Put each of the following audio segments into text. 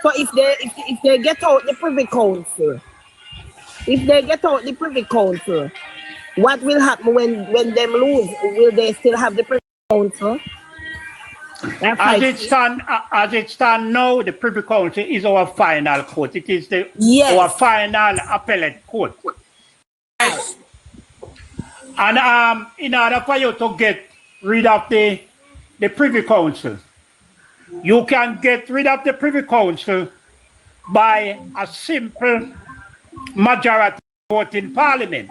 So if they get out the Privy Council, what will happen when them lose? Will they still have the Privy Council? As it stand now, the Privy Council is our final court. It is our final appellate court. Yes. And in order for you to get rid of the Privy Council, you can get rid of the Privy Council by a simple majority vote in Parliament.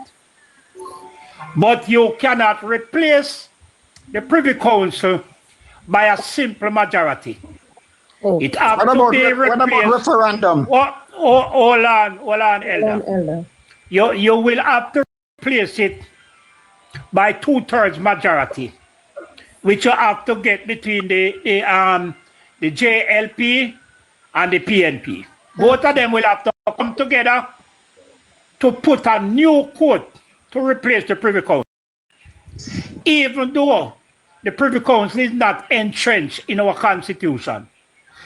But you cannot replace the Privy Council by a simple majority. Oh. It has to be replaced. What about referendum? Hold on, Elder. You will have to replace it by 2/3 majority, which you have to get between the JLP and the PNP. Both of them will have to come together to put a new court to replace the Privy Council. Even though the Privy Council is not entrenched in our constitution,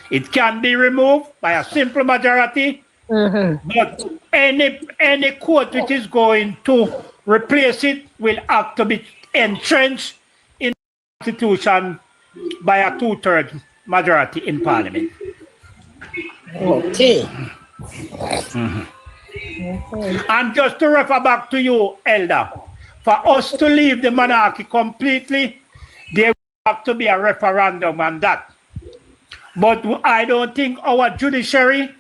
it can be removed by a simple majority. But any court which is going to replace it will have to be entrenched in the constitution by a 2/3 majority in Parliament. Okay. And just to refer back to you, Elder, for us to leave the monarchy completely, there will have to be a referendum on that. But I don't think our judiciary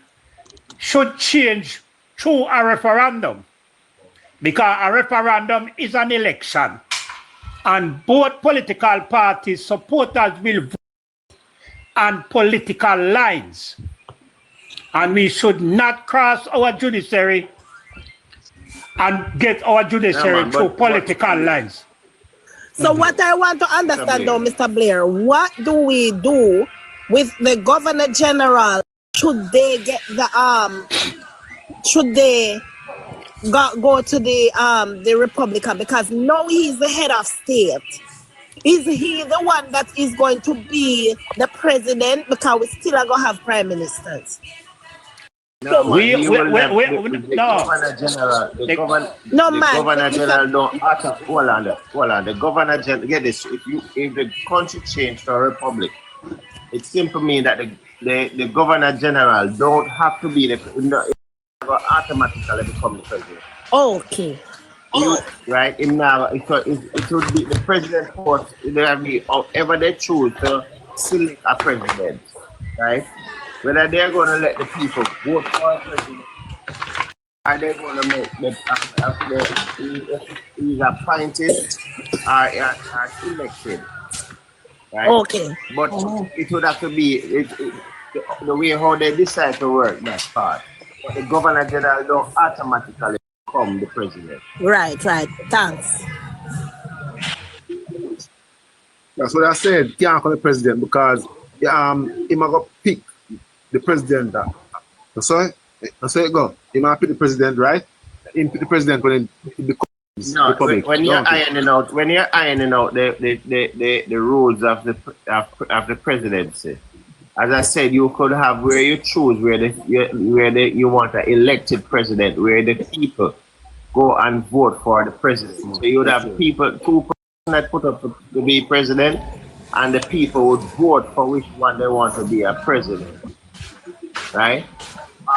should change through a referendum, because a referendum is an election, and both political parties, supporters will vote on political lines, and we should not cross our judiciary and get our judiciary through political lines. So what I want to understand though, Mr. Blair, what do we do with the Governor General? Should they get should they go to the Republican, because now he's the head of state? Is he the one that is going to be the president, because we still are going to have prime ministers? No, The Governor General don't hold on. The Governor General, get this, if the country changed to a republic, it simply means that the Governor General don't have to be automatically become the president. Okay. Right? It would be the president force, there will be however they choose to select a president. Right? Whether they're going to let the people vote for a president, are they going to make he's appointed or elected? Right? Okay. But it would have to be the way how they decide to work that part. But the Governor General don't automatically become the president. Right. Thanks. That's what I said. Can't call the president because he might go pick the president. That's how it go. He might pick the president, right? He pick the president when he becomes republic. When you're ironing out the rules of the presidency. As I said, you could have where you choose where you want an elected president, where the people go and vote for the president. So you would have two persons that put up to be president, and the people would vote for which one they want to be a president. Right?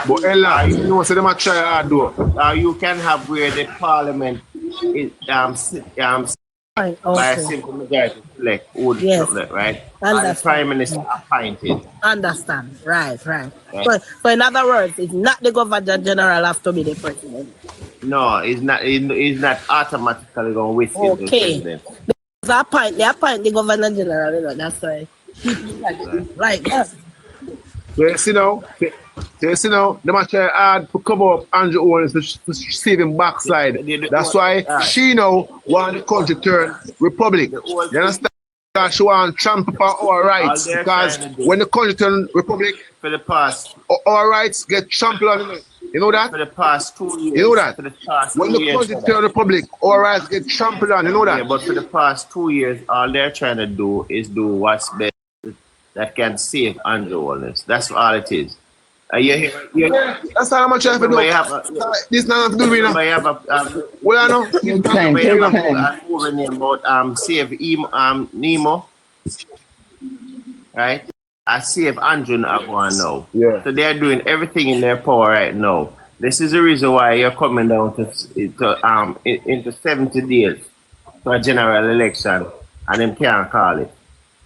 But Ella, you know, so they might try hard though. You can have where the parliament is by a simple majority select would right? And the prime minister appointed. Understand. Right. So in other words, it's not the Governor General have to be the president. No, it's not automatically going with him the president. They appoint the Governor General, you know, that's why like that. You see now, they might try hard to cover up Andrew Owens to save him backside. That's why she now want the country to turn republic. You understand? Because she want to trample upon our rights. Because when the country turn republic, for the past, our rights get trampled on. You know that? For the past 2 years. You know that? For the past when the country turn republic, our rights get trampled on. You know that? Yeah, but for the past 2 years, all they're trying to do is do what's best that can save Andrew Owens. That's all it is. That's how much I have to do. This not to do with Remember you have well, I know. remember you have a movie name about Save Nemo, right? I Save Andrew Agwan now. Yeah. So they are doing everything in their power right now. This is the reason why you're coming down into 70 days to a general election, and them can't call it.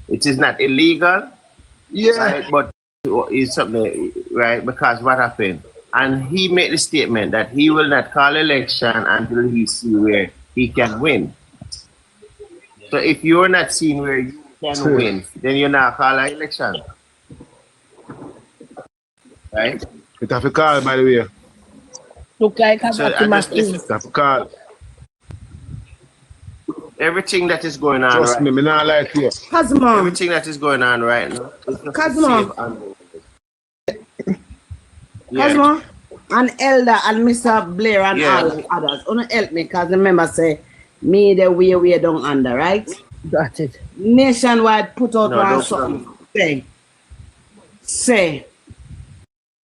It is not illegal, Yeah. right? But it's something, right? Because what happened? And he made the statement that he will not call election until he see where he can win. So if you're not seeing where you can win, then you're not calling election, right? It have to call, by the way. Look like So a listen, It have to call. everything that is going on Trust right me, not like you. Cosmo. everything that is going on right now is just to Cosmo. save Andrew. Cosmo and Elder and Mr. Blair and Yeah. all others. Wanna help me because the member say me the way down under, right? Got it. Nationwide put out No, one don't something. Say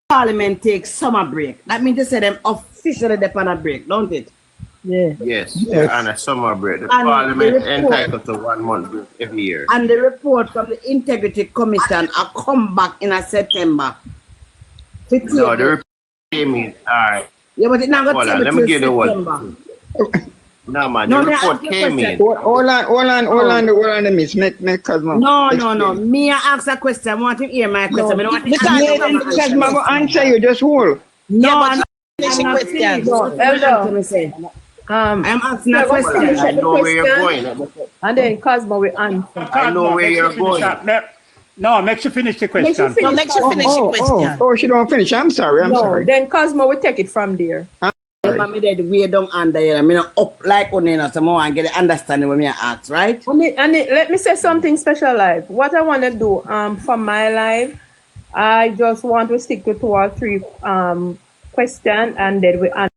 Parliament takes summer break. That means they say them officially they're on a break, don't it? Yeah. Yes, they're on a summer break. The And Parliament the report- entitled to 1 month break every year. And the report from the Integrity Commission will come back in September. No, the report came in. All right. Yeah, but it's not Hold going on, to let me give you the September. one. No, man, No, the me report ask you a came question. in. Hold on, miss. Make Cosmo. No. Me I ask a question. I want to hear my question. I don't want to Because Cosmo answer you, just hold. No, Yeah, but I'm finish the not question. finished. No, What you me say? I'm asking a Hold on, question. I know where you're going. And then Cosmo will answer. I know where you're going. No, make you finish the question. No, make sure finish the question. She don't finish. I'm sorry. Then Cosmo will take it from there. Mommy did way down under here. I mean up like on in some more and get the understanding when me ask, right? Let me say something special, live. What I want to do for my life, I just want to stick to 2 or 3 questions, and then we answer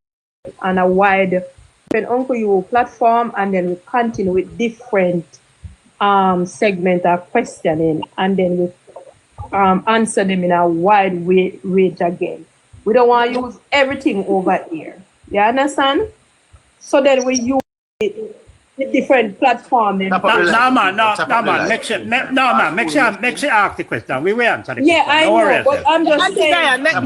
on a wide Uncle You platform, and then we continue with different segment of questioning, and then we answer them in a wide range again. We don't want to use everything over here. You understand? So then we use the different platforms. No, man. Make sure ask the question. We will answer the question. Yeah, I know, but I'm just saying. No,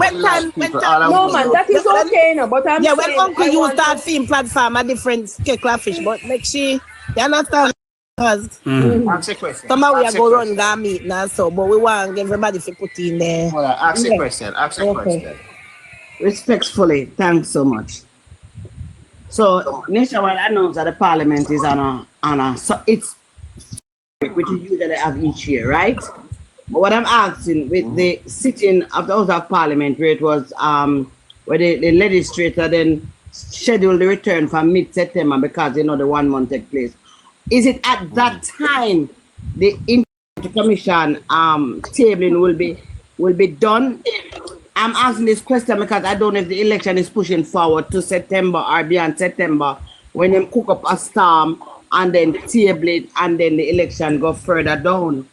man, that is okay, no, but I'm yeah, saying. when Uncle You start film platform a different scarecrow fish, but make sure you understand because Ask a question. somehow we are Ask a going question. run that meet now, so but we want everybody to put in there. Hold on, ask a question. Ask a question. Respectfully, thanks so much. So nationwide announced that the parliament is on a so it's which you usually have each year, right? But what I'm asking with the sitting of the House of Parliament where it was where the legislature then scheduled the return for mid-September because the 1 month take place. Is it at that time the Integrity Commission tabling will be done? I'm asking this question because I don't know if the election is pushing forward to September or beyond September when them cook up a storm and then table it and then the election go further down.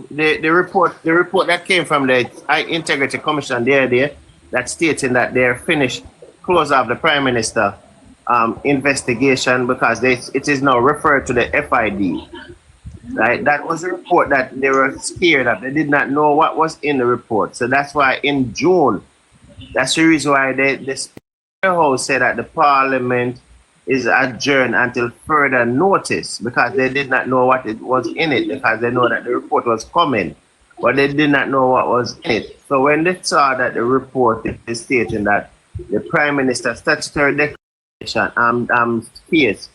The report that came from the Integrity Commission there that stating that they're finished close off the Prime Minister investigation because it is now referred to the FID. Right, that was a report that they were scared of. They did not know what was in the report. So that's why in June, that's the reason why the Speaker House said that the Parliament is adjourned until further notice because they did not know what it was in it because they know that the report was coming, but they did not know what was in it. So when they saw that the report is stating that the Prime Minister's statutory declaration case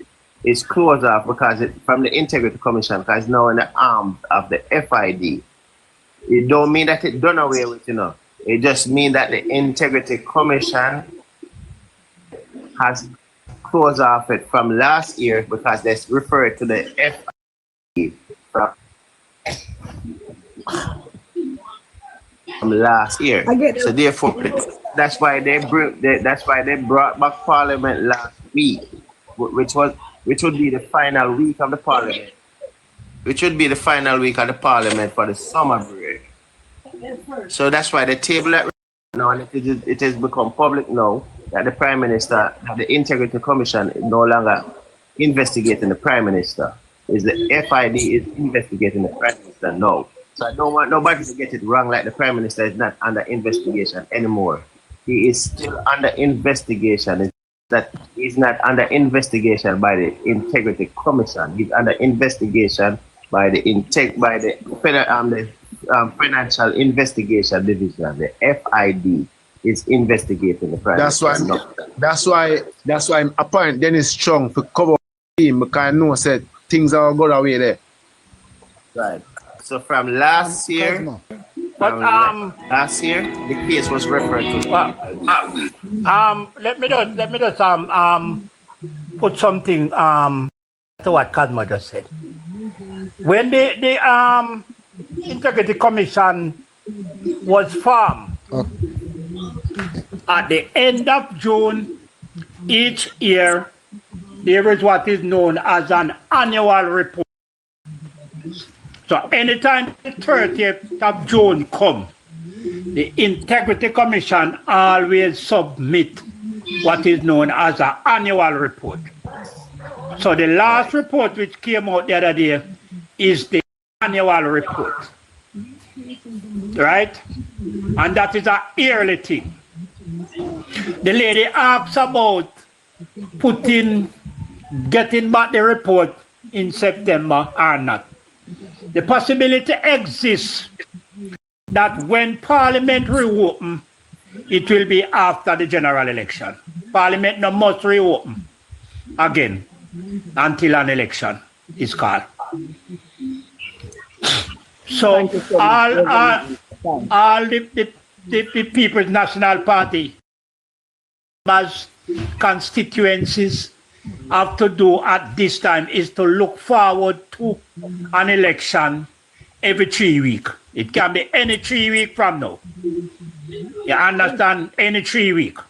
is closed off because from the Integrity Commission because now in the arms of the FID. It don't mean that it done away with, It just means that the Integrity Commission has closed off it from last year because they referred to the FID from last year. So therefore, that's why they brought back Parliament last week, which would be the final week of the Parliament. which would be the final week of the parliament for the summer break. So that's why the table at now, and it has become public now that the Prime Minister, that the Integrity Commission is no longer investigating the Prime Minister. Is the FID is investigating the Prime Minister now. So I don't want nobody to get it wrong, like the Prime Minister is not under investigation anymore. He is still under investigation. It's that he's not under investigation by the Integrity Commission. He's under investigation by the Financial Investigation Division. The FID is investigating the Prime Minister. That's why I'm appointing Dennis Strong to cover him, because I know said things are going away there. Right. So from last year, last year the case was referred to. Let me just put something to what Kadma just said. When the Integrity Commission was formed at the end of June each year, there is what is known as an annual report. So anytime the 30th of June comes, the Integrity Commission always submit what is known as an annual report. So the last report which came out the other day is the annual report, right? And that is a yearly thing. The lady asks about getting back the report in September or not. The possibility exists that when Parliament reopen, it will be after the general election. Parliament no must reopen again until an election is called. So all the People's National Party as constituencies have to do at this time is to look forward to an election every 3 weeks. It can be any 3 weeks from now. You understand? Any 3 weeks.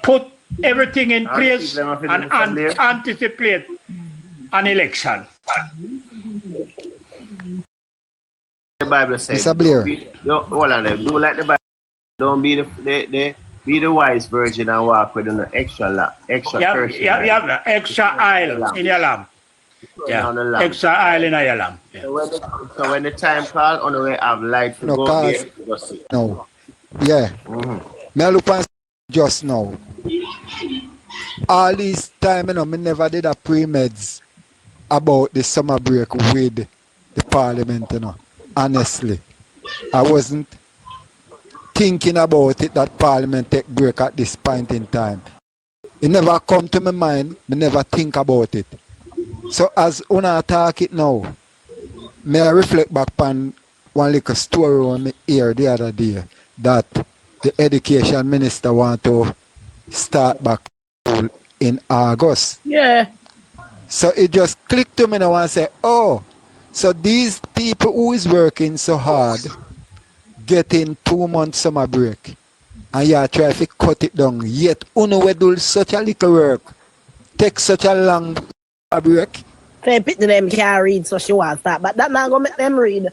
Put everything in place and anticipate an election. The Bible says, Mr. Blair. Hold on, do like the Bible. Don't be the wise virgin and walk with an extra person. You have extra oil in your lamp. Yeah, extra oil in your lamp. Yeah. So when the time calls, on the way have light to go there, no. Yeah. Me look at just now. All this time, me never did a pre-meds about the summer break with the parliament, Honestly. I wasn't thinking about it that parliament take break at this point in time. It never come to my mind, me never think about it. So as una talk it now, may I reflect back on one little story on me hear the other day that the education minister want to start back in August. Yeah. So it just clicked to me now and say, oh, so these people who is working so hard getting 2 months summer break and you try to cut it down, yet we do such a little work, take such a long break. Them can't read, so she wants that, but that not gonna make them read.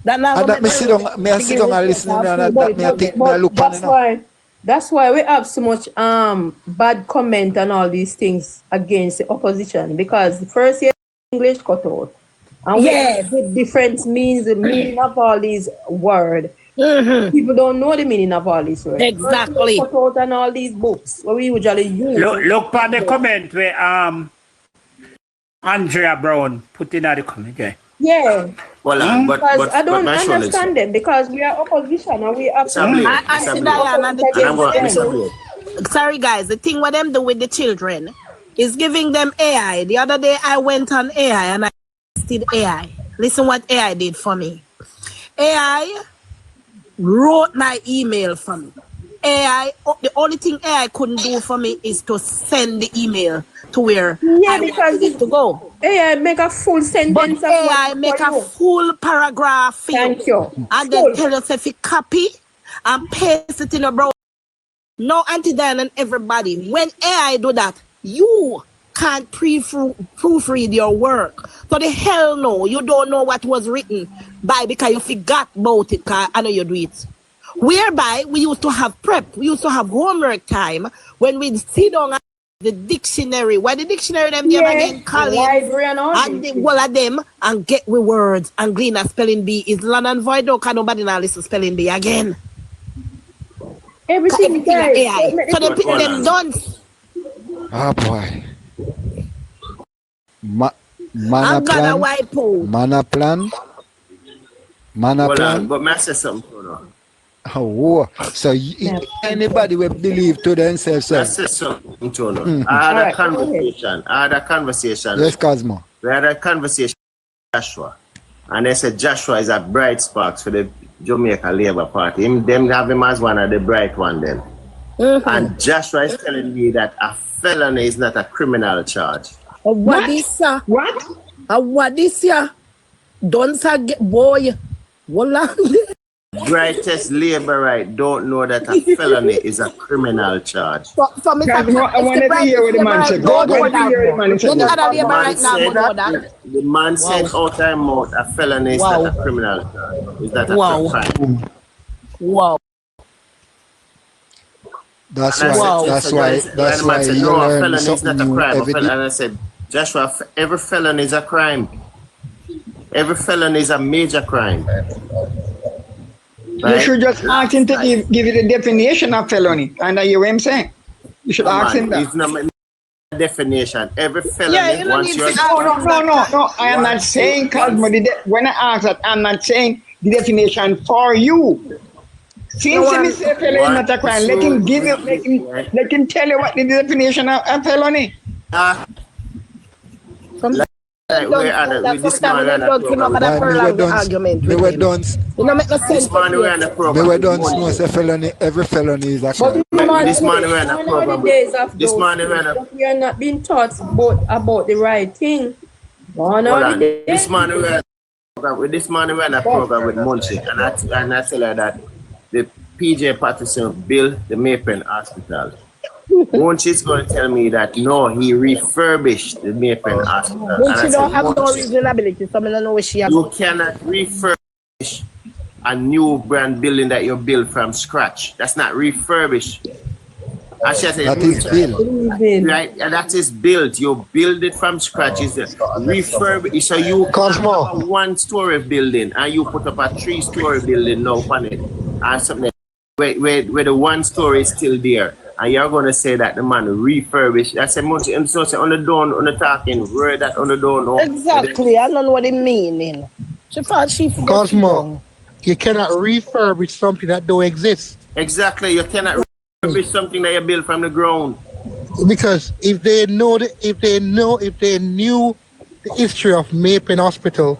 That not gonna make them read. Me sit down and listen and that me think me look on. That's why we have so much bad comment and all these things against the opposition, because the first year English cut out. And the difference means the meaning of all these words. People don't know the meaning of all these words. Exactly. Cut out and all these books what we usually use. Look at the comment where Andrea Brown put in the comment. Yeah. Well, but I don't understand them, because we are opposition and we are sorry guys, the thing what them do with the children is giving them AI. The other day I went on AI and I tested AI. Listen what AI did for me. AI wrote my email for me. AI, the only thing AI couldn't do for me is to send the email to where I wanted it to go. AI make a full sentence. But AI make a full paragraph for Thank you. And then tell us if you copy and paste it in a browser. No, Auntie Diane and everybody, when AI do that, you can't proofread your work. So the hell no, you don't know what was written by because you forgot about it, because I know you do it. Whereby we used to have prep, we used to have homework time when we'd sit down at the dictionary. Why the dictionary them give again? Library and all And the whole of them and get we words and glean a spelling bee is London void though, can nobody now listen spelling bee again. Everything Everything AI. So they pick them done. Ah boy. Man I'm a gonna plan. wipe out. Man a plan. Man a Hold plan. on, but may I say something to you? Oh, so anybody will believe to themselves. May I say something to you? I had a conversation. Yes, Cosmo. We had a conversation with Joshua. And they said Joshua is a bright spark for the Jamaica Labour Party. Them have him as one of the bright one then. And Joshua is telling me that a felony is not a criminal charge. What this ya? What? What this ya? Don't say boy. Voila. Brightest Labourite don't know that a felony is a criminal charge. For me, I wanted to hear what the man said. Don't know I wanted to hear what the man said. Any other The man Labourite now said would know that. the man said out her mouth a felony is not a criminal charge. Is that a crime? Wow. That's And I why. said, That's the why man said, you no, a learn felony is not something a new crime. every And day. I said, Joshua, every felony is a crime. Every felony is a major crime. You Right? should just ask him to give you the definition of felony. And I hear what I'm saying. You should ask him that. It's not a definition. Every felony, Yeah, you don't once need you're... to ask. No. I am not saying, Cosmo, when I ask that, I'm not saying the definition for you. Since he say felony is not a crime, let him tell you what the definition of felony. This man ran a program. Me were done. You know, make no sense. This man ran a Me program. were done. No say felony. Every felony is a crime. This man ran a program. This man ran a... We are not being taught about the right thing. Hold on. This man ran a program with Munchie, and I tell her that the PJ Patterson built the Maypen Hospital. Munchie's going to tell me that no, he refurbished the Maypen Hospital. When she don't have no reasonability, so I don't know where she has. You cannot refurbish a new brand building that you build from scratch. That's not refurbished. I should say That is built. right, and that is built. You build it from scratch. Is refurbish. So you Cosmo. have a one-story building and you put up a three-story building now on it, and something where the one story is still there. And you're going to say that the man refurbished. That's a much. And so say on the dawn, on the talking, word that on the dawn. No. Exactly. I don't know what it meaning. She thought she forgot. Cosmo, you cannot refurbish something that don't exist. Exactly. You cannot refurbish something that you built from the ground. Because if they knew the history of Maypen Hospital,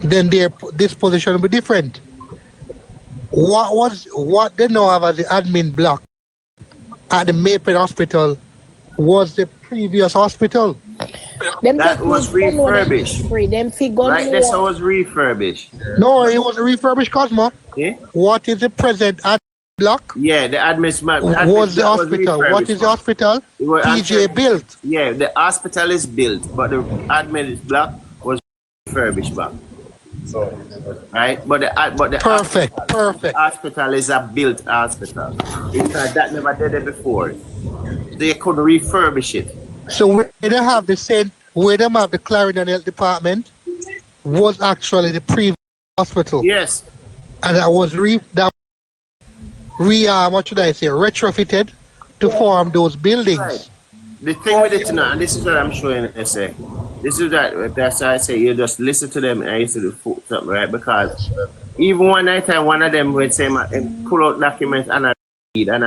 then their disposition would be different. What they now have as the admin block at the Maypen Hospital was the previous hospital. That was refurbished. Them figure Right, this was refurbished. No, it was refurbished, Cosmo. Yeah? What is the present admin block? Yeah, the admin Was the hospital. What is the hospital? PJ built. Yeah, the hospital is built, but the admin block was refurbished back. Right, but the Perfect. hospital is a built hospital. Because that never did it before. They couldn't refurbish it. So where they have the Clarendon Health Department was actually the previous hospital. Yes. And that was retrofitted to form those buildings. Right. The thing with it now, and this is what I'm showing you, say. This is that's why I say you just listen to them and you see the foot something, right? Because even one night one of them would say pull out documents and I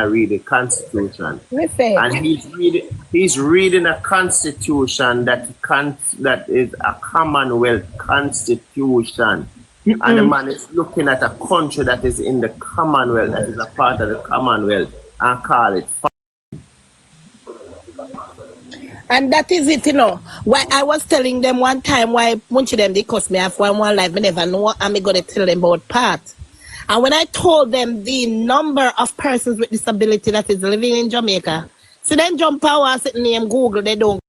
read the Constitution. And he's reading a Constitution that is a Commonwealth Constitution. And the man is looking at a country that is in the Commonwealth, that is a part of the Commonwealth, and call it. And that is it, you know. Why I was telling them one time why bunch of them they cost me off one life, I never know I'm gonna tell them about part. And when I told them the number of persons with disability that is living in Jamaica, so then jump power sitting name Google, they don't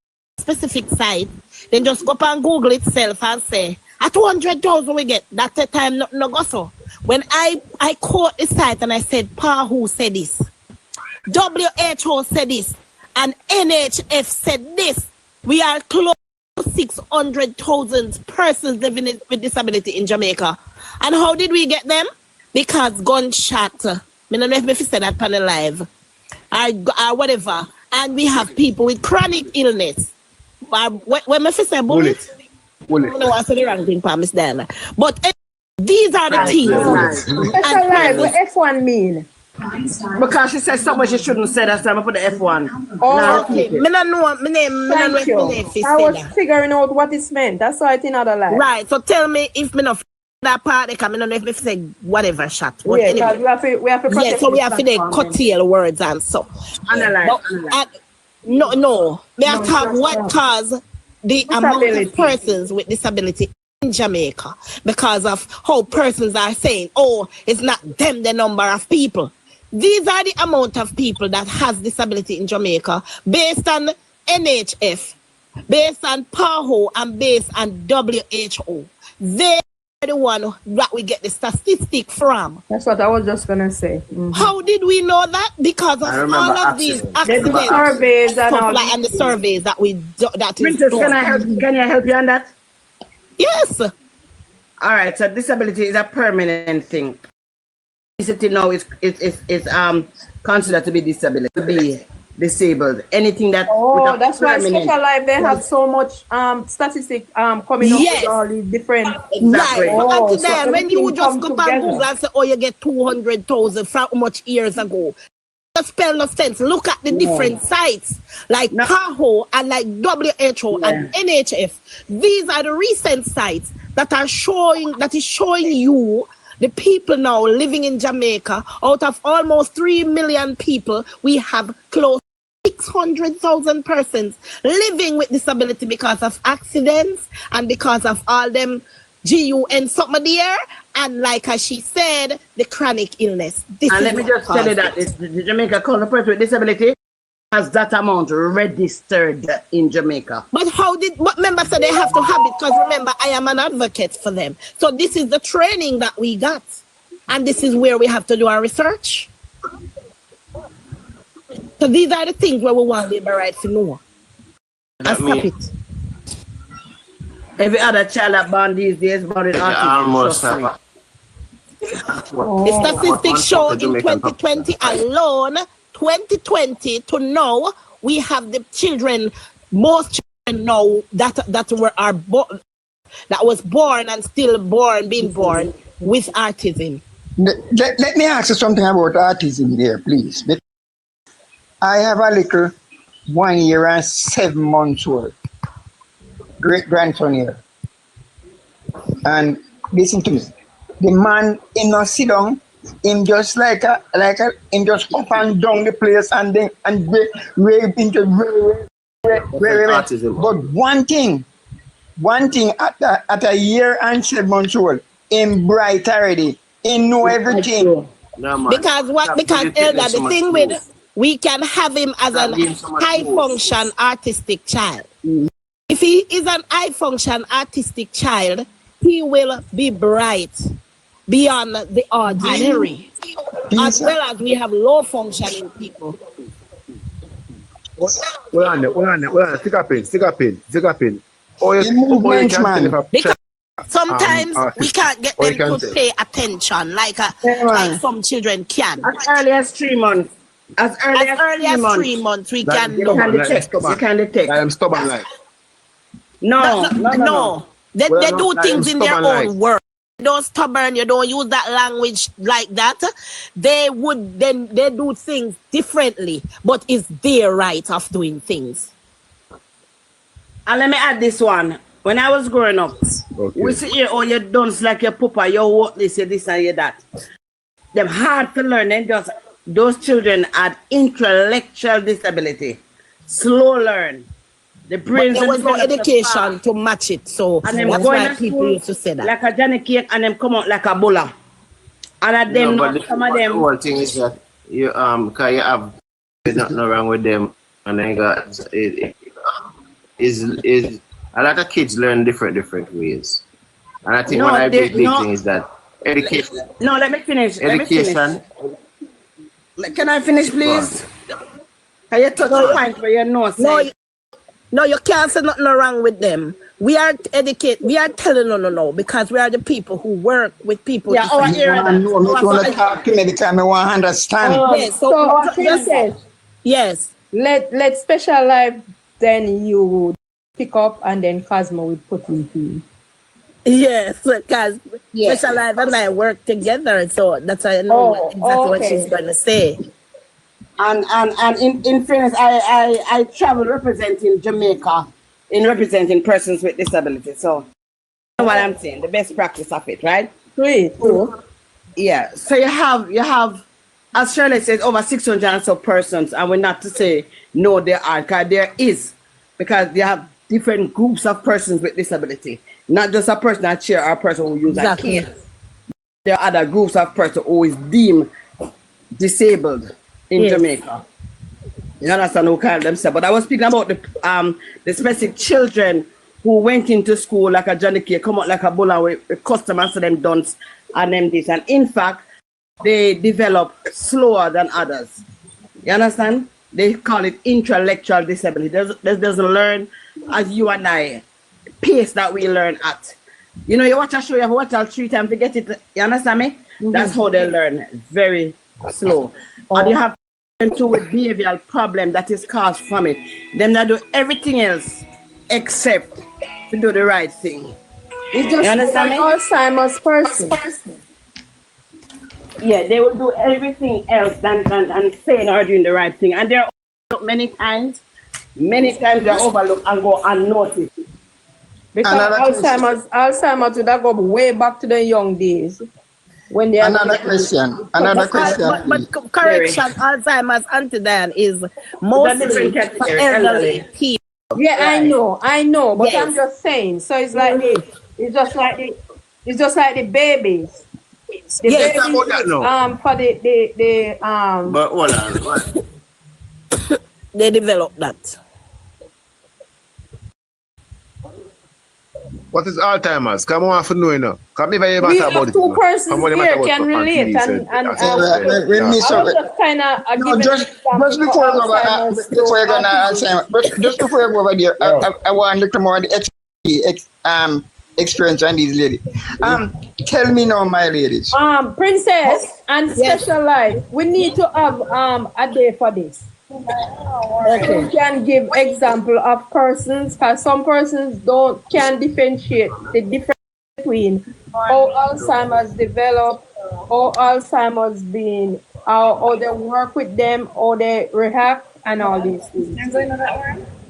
specific site, then just go up and Google itself and say, at 200,000 we get. That's the time no go so. When I quote the site and I said, Pa who said this, WHO said this, and NHF said this, we are close to 600,000 persons living with disability in Jamaica. And how did we get them? Because gunshot. I don't know if I said that panel live or whatever. And we have people with chronic illness. When I say bullet. No, I said the wrong thing, Miss Diana. But these are the things. Special life, what F1 mean? Because she said so much she shouldn't say that time I put the F1. Oh, okay. I don't know my name. Thank you. I was figuring out what it meant. That's why it's in other life. Right. So tell me if me not that part, they come in, if me say whatever shot. But yeah, anyway. we have to yeah, so we have to curtail words and so. Analyze. No. We have to have what cause the amount of persons with disability in Jamaica because of how persons are saying, oh, it's not them the number of people. These are the amount of people that has disability in Jamaica based on NHF, based on PAHO, and based on WHO. They are the one that we get the statistic from. That's what I was just gonna say. How did we know that? Because of all of these accidents, surveys and all and the surveys that we do. Princess, can I help you on that? Yes. All right. So disability is a permanent thing. Disability now is considered to be disability, to be disabled. Anything that that's why Special Life they have so much statistic coming up with all these different exactly. So when you just go back Google and say, oh, you get 200,000 from how much years ago. It spell no sense. Look at the different sites like PAHO and like WHO and NHF. These are the recent sites that is showing you the people now living in Jamaica. Out of almost 3 million people, we have close to 600,000 persons living with disability because of accidents and because of all them GUN something there. And like as she said, the chronic illness. And let me just tell you that the Jamaica Council of Persons with Disability has that amount registered in Jamaica. But what members said they have to have it? Because remember, I am an advocate for them. So this is the training that we got. And this is where we have to do our research. So these are the things where we want labor rights to know. And stop it. Every other child that born these days born with autism. The statistics show in 2020 alone, 2020 to now, we have the children, most children now that was born and still being born with autism. Let me ask you something about autism there, please. I have a little 1 year and 7 months old great grandson here. And listen to me. The man in no sit down, him just him just up and down the place and then rape into But one thing at a year and 7 months old, him bright already, he know everything. No, because Elder, the thing with we can have him as an high function artistic child. If he is an high function artistic child, he will be bright beyond the ordinary, as well as we have low functioning people. Hold on. Stick up in. Movement, man. Because sometimes we can't get them to pay attention like some children can. As early as 3 months. As early as 3 months, we can you can detect. You can detect. I am stubborn like. No. They do things in their own world. You don't stubborn, you don't use that language like that. They do things differently, but it's their right of doing things. And let me add this one. When I was growing up, we see here, oh, you don't like your papa, you what this, you this, and you that. They're hard to learn, and just those children had intellectual disability. Slow learn. The brains but there was no education to match it, so and that's why people used to say that. Like a Johnny cake, and them come out like a bulla. And at them, some of them. The whole thing is that you cause you have nothing wrong with them, and then is a lot of kids learn different ways. And I think No, one of the they, big no, thing is that education. no, let me finish. Let me finish. Education. Can I finish, please? Can you touch No, the point where you know, no, say, no, you can't say nothing wrong with them. We are we are telling no, because we are the people who work with people. yeah, our area, I know, me want to talk to me because I want to understand. Yes, so So, just, Princess, yes. let Special Life, then you would pick up, and then Cosmo would put into. Yes, because Yes. Special Life and I work together, so that's why I know exactly what okay. she's going to say. and in fairness, I travel representing Jamaica in representing persons with disabilities. So, you know what I'm saying, the best practice of it, right? Great. Yeah. So you have, as Shirley said, over 600 and so persons, and we're not to say no, there are, because there is, because they have different groups of persons with disability, not just a person that chair or a person who use a cane. There are other groups of persons who is deemed disabled in Jamaica. You understand who call themselves? But I was speaking about the specific children who went into school like a Johnny K, come out like a bull and with customers to them dunce and them this. And in fact, they develop slower than others. You understand? They call it intellectual disability. They doesn't learn as you and I, pace that we learn at. You know, you watch a show, you have to watch it 3 times to get it. You understand me? That's how they learn, very slow. And you have to with behavioral problem that is caused from it. Them that do everything else except to do the right thing. It's just You understand me? Alzheimer's person. Yeah, they will do everything else than saying or doing the right thing. And they're overlooked many times they're overlooked and go unnoticed. Because Alzheimer's would have go way back to the young days. When they Another question. But correction, Alzheimer's antidote is mostly for elderly people. Yeah, Right. I know, but Yes. I'm just saying. So it's like it's just like the babies. The Yes. babies, Talk about that now. for the But hold on. They develop that. What is Alzheimer's? Come on, for knowing now. Come if I ever we talk about have it. two now. persons Come on, you here matter about can on relate TV, and so- I was just kind of No, just before you go before you go now, just before you go over there, I want a little more of the experience on these ladies. Tell me now, my ladies. Princess and Special Life, we need to have a day for this. We can give example of persons, because some persons can differentiate the difference between how Alzheimer's develop, how Alzheimer's being, how they work with them, how they react, and all these things.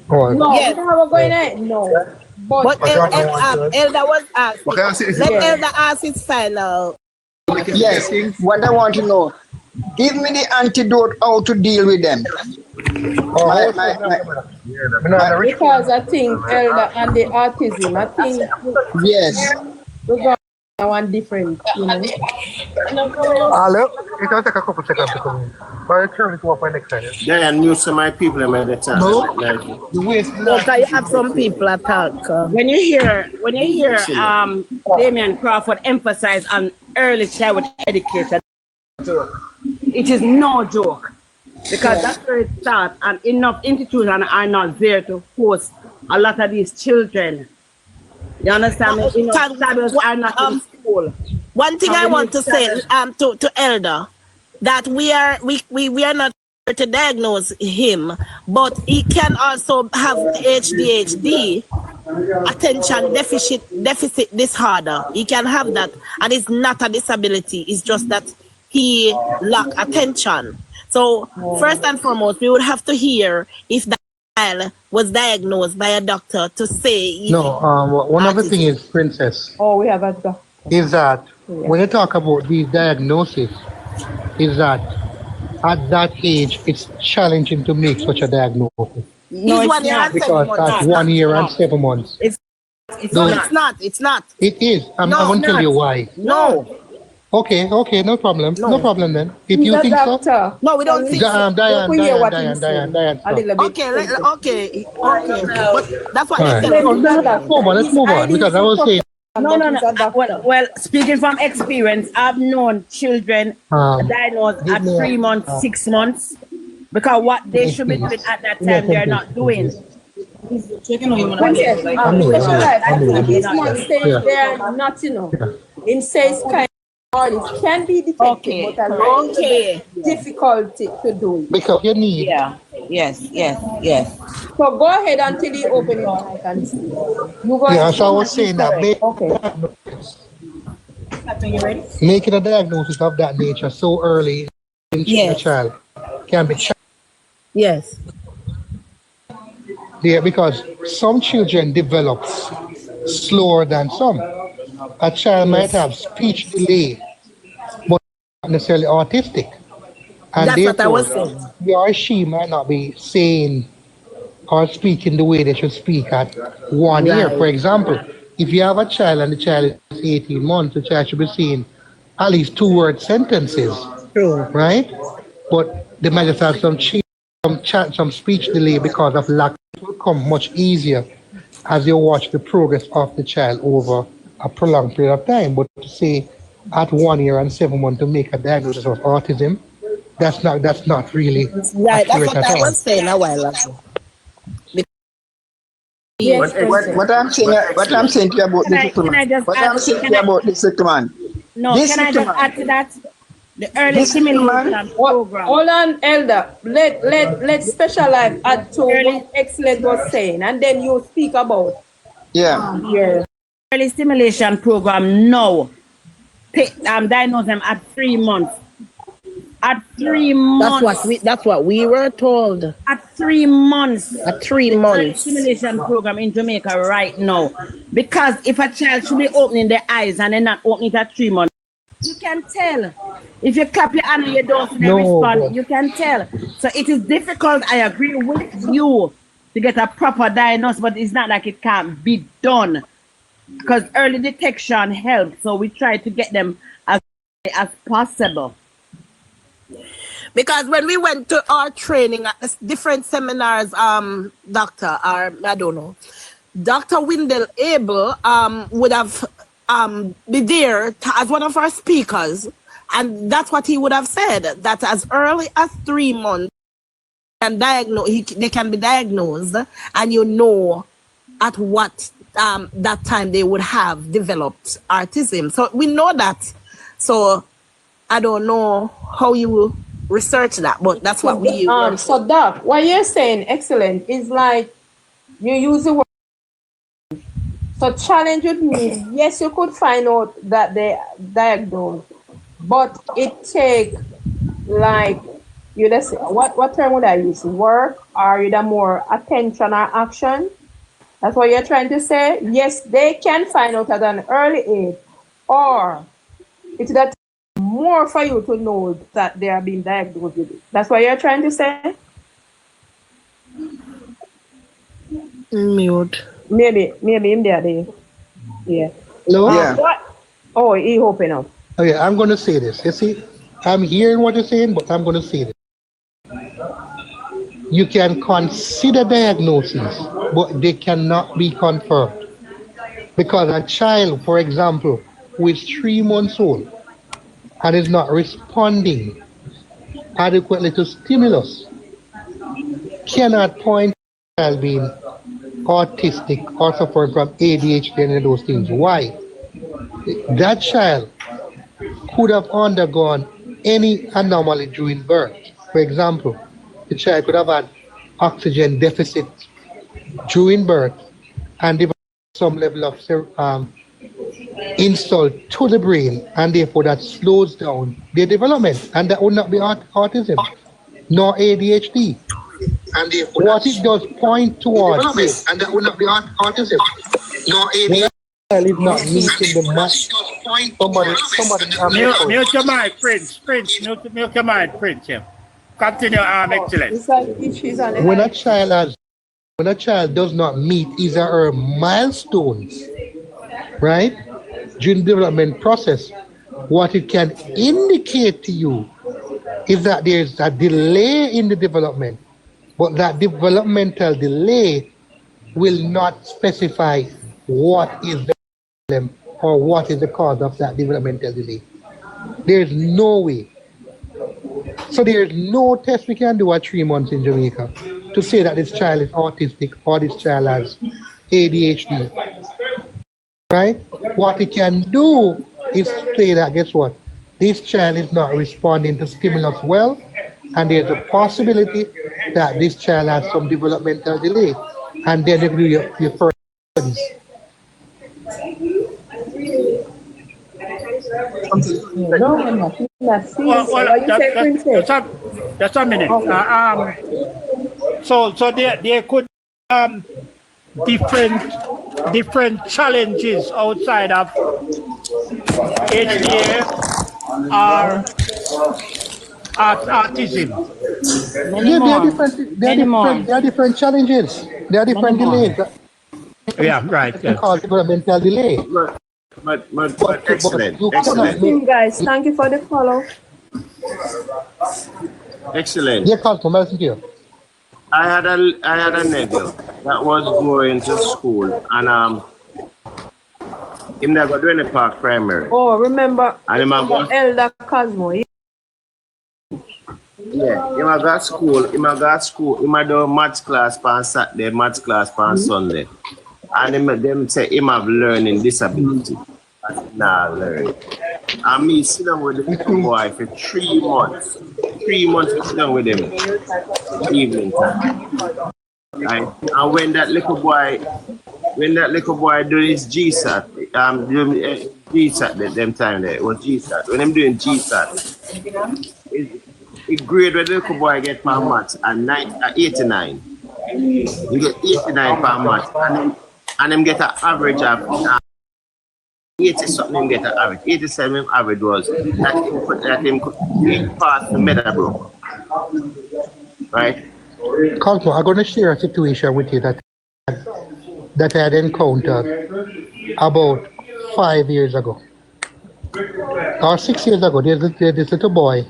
No, Yes. we never going there. No. But Elder was asking. What can I say? Let Elder ask his final. Yes, what I want to know. Give me the antidote how to deal with them. Because I think Elder and the autism, I think Yes. we got one different, you know. Hello? It will take a couple seconds to come in. But I'll turn it off for next time. Yeah, and you some my people at the time. Because you have some people attack. When you hear Damian Crawford emphasize on early childhood education, it is no joke, because that's where it starts, and enough institutions are not there to host a lot of these children. You understand me? Enough shadows are not in school. One thing I want to say to Elder, that we are not here to diagnose him, but he can also have ADHD, attention deficit disorder. He can have that, and it's not a disability. It's just that he lack attention. So first and foremost, we would have to hear if that child was diagnosed by a doctor to say. No, one of the things is, Princess, Oh, we have a doctor. is that when you talk about these diagnoses, is that at that age, it's challenging to make such a diagnosis. No, He's it's 1 year not. and 7 Because months. at 1 year and 7 months. It's No, not. it's not. It's not. It is. I'm No, going to tell not. you why. No. Okay, no problem. No problem then. If He's you a think so. doctor. No, we don't think so. Diane, We hear what Diane, he's saying. A stop. little bit. Okay, okay. But that's what All they right. said. Let No, me let's that. move on. Let's move on because I was saying. No. He's a doctor. Well, speaking from experience, I've known children diagnosed give at me 3 months, 6 months, because what they should be doing at that time, they're not doing. Princess, special life. I think this one says they are not, It says kind of it can be detected, Okay, but a little Okay. difficulty to do it. Because you need. Yeah. Yes. So go ahead until you open it mic and speak. You go Yeah, ahead. so I was saying that making a diagnosis of that nature so early in a child can be Yes. yeah, because some children develop slower than some. A child might have speech delay, but not necessarily autistic. And That's what I was therefore, saying. he or she might not be saying or speaking the way they should speak at 1 year. Right. For example, if you have a child and the child is 18 months, the child should be saying at least 2-word sentences, True. right? But they might just have some speech delay because of lack. It will come much easier as you watch the progress of the child over a prolonged period of time. But to say at 1 year and 7 months to make a diagnosis of autism, that's not really Right. That's accurate what at I all. was saying a while ago. Yes, What I'm saying to you about this gentleman. What I'm saying to you about this gentleman. No, This can I just gentleman. add to that? The early This gentleman. stimulation program. Hold on, Elder. Let Special Life add to what Excellent was saying, and then you speak about your Early stimulation program now. Diagnose them at 3 months. At 3 months. That's what we were told. At 3 months. At 3 Early months. stimulation program in Jamaica right now. Because if a child should be opening their eyes and they're not opening it at 3 months, you can tell. If you clap your hand and you don't see the response, you can tell. So it is difficult, I agree with you, to get a proper diagnosis, but it's not like it can't be done. Because early detection helps. So we try to get them as early as possible. Because when we went to our training at different seminars, Doctor, or I don't know, Dr. Windell Abel would have be there as one of our speakers, and that's what he would have said, that as early as 3 months they can be diagnosed, and at what that time they would have developed autism. So we know that. So I don't know how you will research that, but that's what we use. So Doc, what you're saying, Excellent, is like you use the word. So challenge would mean, yes, you could find out that they diagnosed, but it take like, you just say, what term would I use? Work, or either more attention or action? That's what you're trying to say? Yes, they can find out at an early age, or it's that more for you to know that they are being diagnosed with it. That's what you're trying to say? Mute. Maybe him there. Yeah. Hello? Yeah. What? Oh, he open up. Okay, I'm going to say this. You see, I'm hearing what you're saying, but I'm going to say this. You can consider diagnoses, but they cannot be confirmed. Because a child, for example, who is 3 months old and is not responding adequately to stimulus cannot point to a child being autistic or suffering from ADHD and those things. Why? That child could have undergone any anomaly during birth. For example, the child could have had oxygen deficit during birth and develop some level of insult to the brain, and therefore that slows down their development, and that would not be autism nor ADHD. And what it does point towards is, and that would not be autism nor ADHD. Is not meeting the match. Somebody Mute your mic, Prince. Mute your mic, Prince. Yeah. Continue, Excellent. It's like if she's on when a child does not meet his or her milestones, right, during the development process, What it can indicate to you is that there's a delay in the development, but that developmental delay will not specify what is the problem or what is the cause of that developmental delay. There's no way. So there's no test we can do at 3 months in Jamaica to say that this child is autistic or this child has ADHD. Right? What we can do is say that, guess what? This child is not responding to stimulus well, and there's a possibility that this child has some developmental delay. And then you do your first studies. No, I'm not. That's a minute. So there could different challenges outside of HDA or autism. There are different challenges. There are different delays. Yeah, right. Yeah. Because developmental delay. But excellent. Guys, thank you for the follow. Excellent. Yeah, Carlton, listen to you. I had a nephew that was going to school, and him never doing the park primary. Oh, remember Elder Cosmo. Yeah, him a got school. Him a do maths class on Saturday, maths class on Sunday, and them say him have learning disability. Nah, learn. And me sit down with the little boy for 3 months. 3 months to sit down with him evening time. Right? And when that little boy do his GSAT, GSAT them time there, it was GSAT. When I'm doing GSAT, it grade where the little boy get per maths at 89. You get 89 per maths, and them get an average of 80 something get an average. 87 average was that him could pass the Meadowbrook. Right? Carlton, I'm going to share a situation with you that I had encountered about 5 years ago. Or 6 years ago. There's this little boy.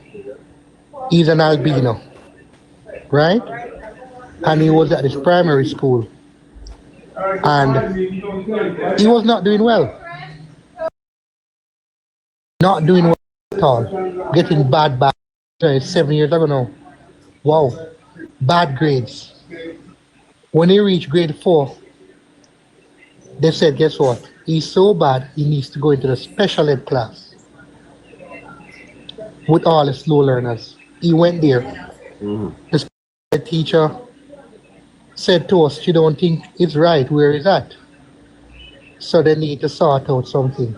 He's an albino. Right? And he was at this primary school. And he was not doing well. Not doing well at all. Getting bad 7 years ago now. Wow. Bad grades. When he reached grade 4, they said, guess what? He's so bad, he needs to go into the special ed class with all the slow learners. He went there. Mm-hmm. The special ed teacher said to us, she don't think it's right where he's at. So they need to sort out something.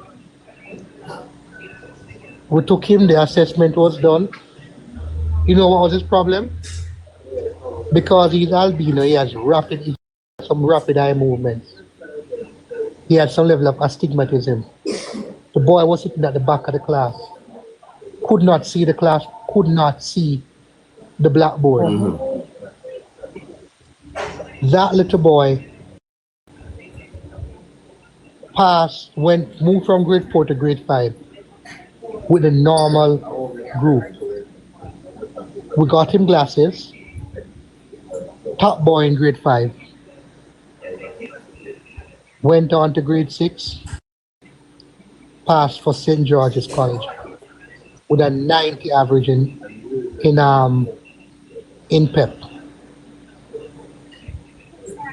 We took him, the assessment was done. You know what was his problem? Because he's albino, he has some rapid eye movements. He had some level of astigmatism. The boy was sitting at the back of the class, could not see the class, could not see the blackboard. Mm-hmm. That little boy moved from grade 4 to grade 5 with a normal group. We got him glasses, top boy in grade 5, went on to grade 6, passed for St. George's College with a 90 average in PEP.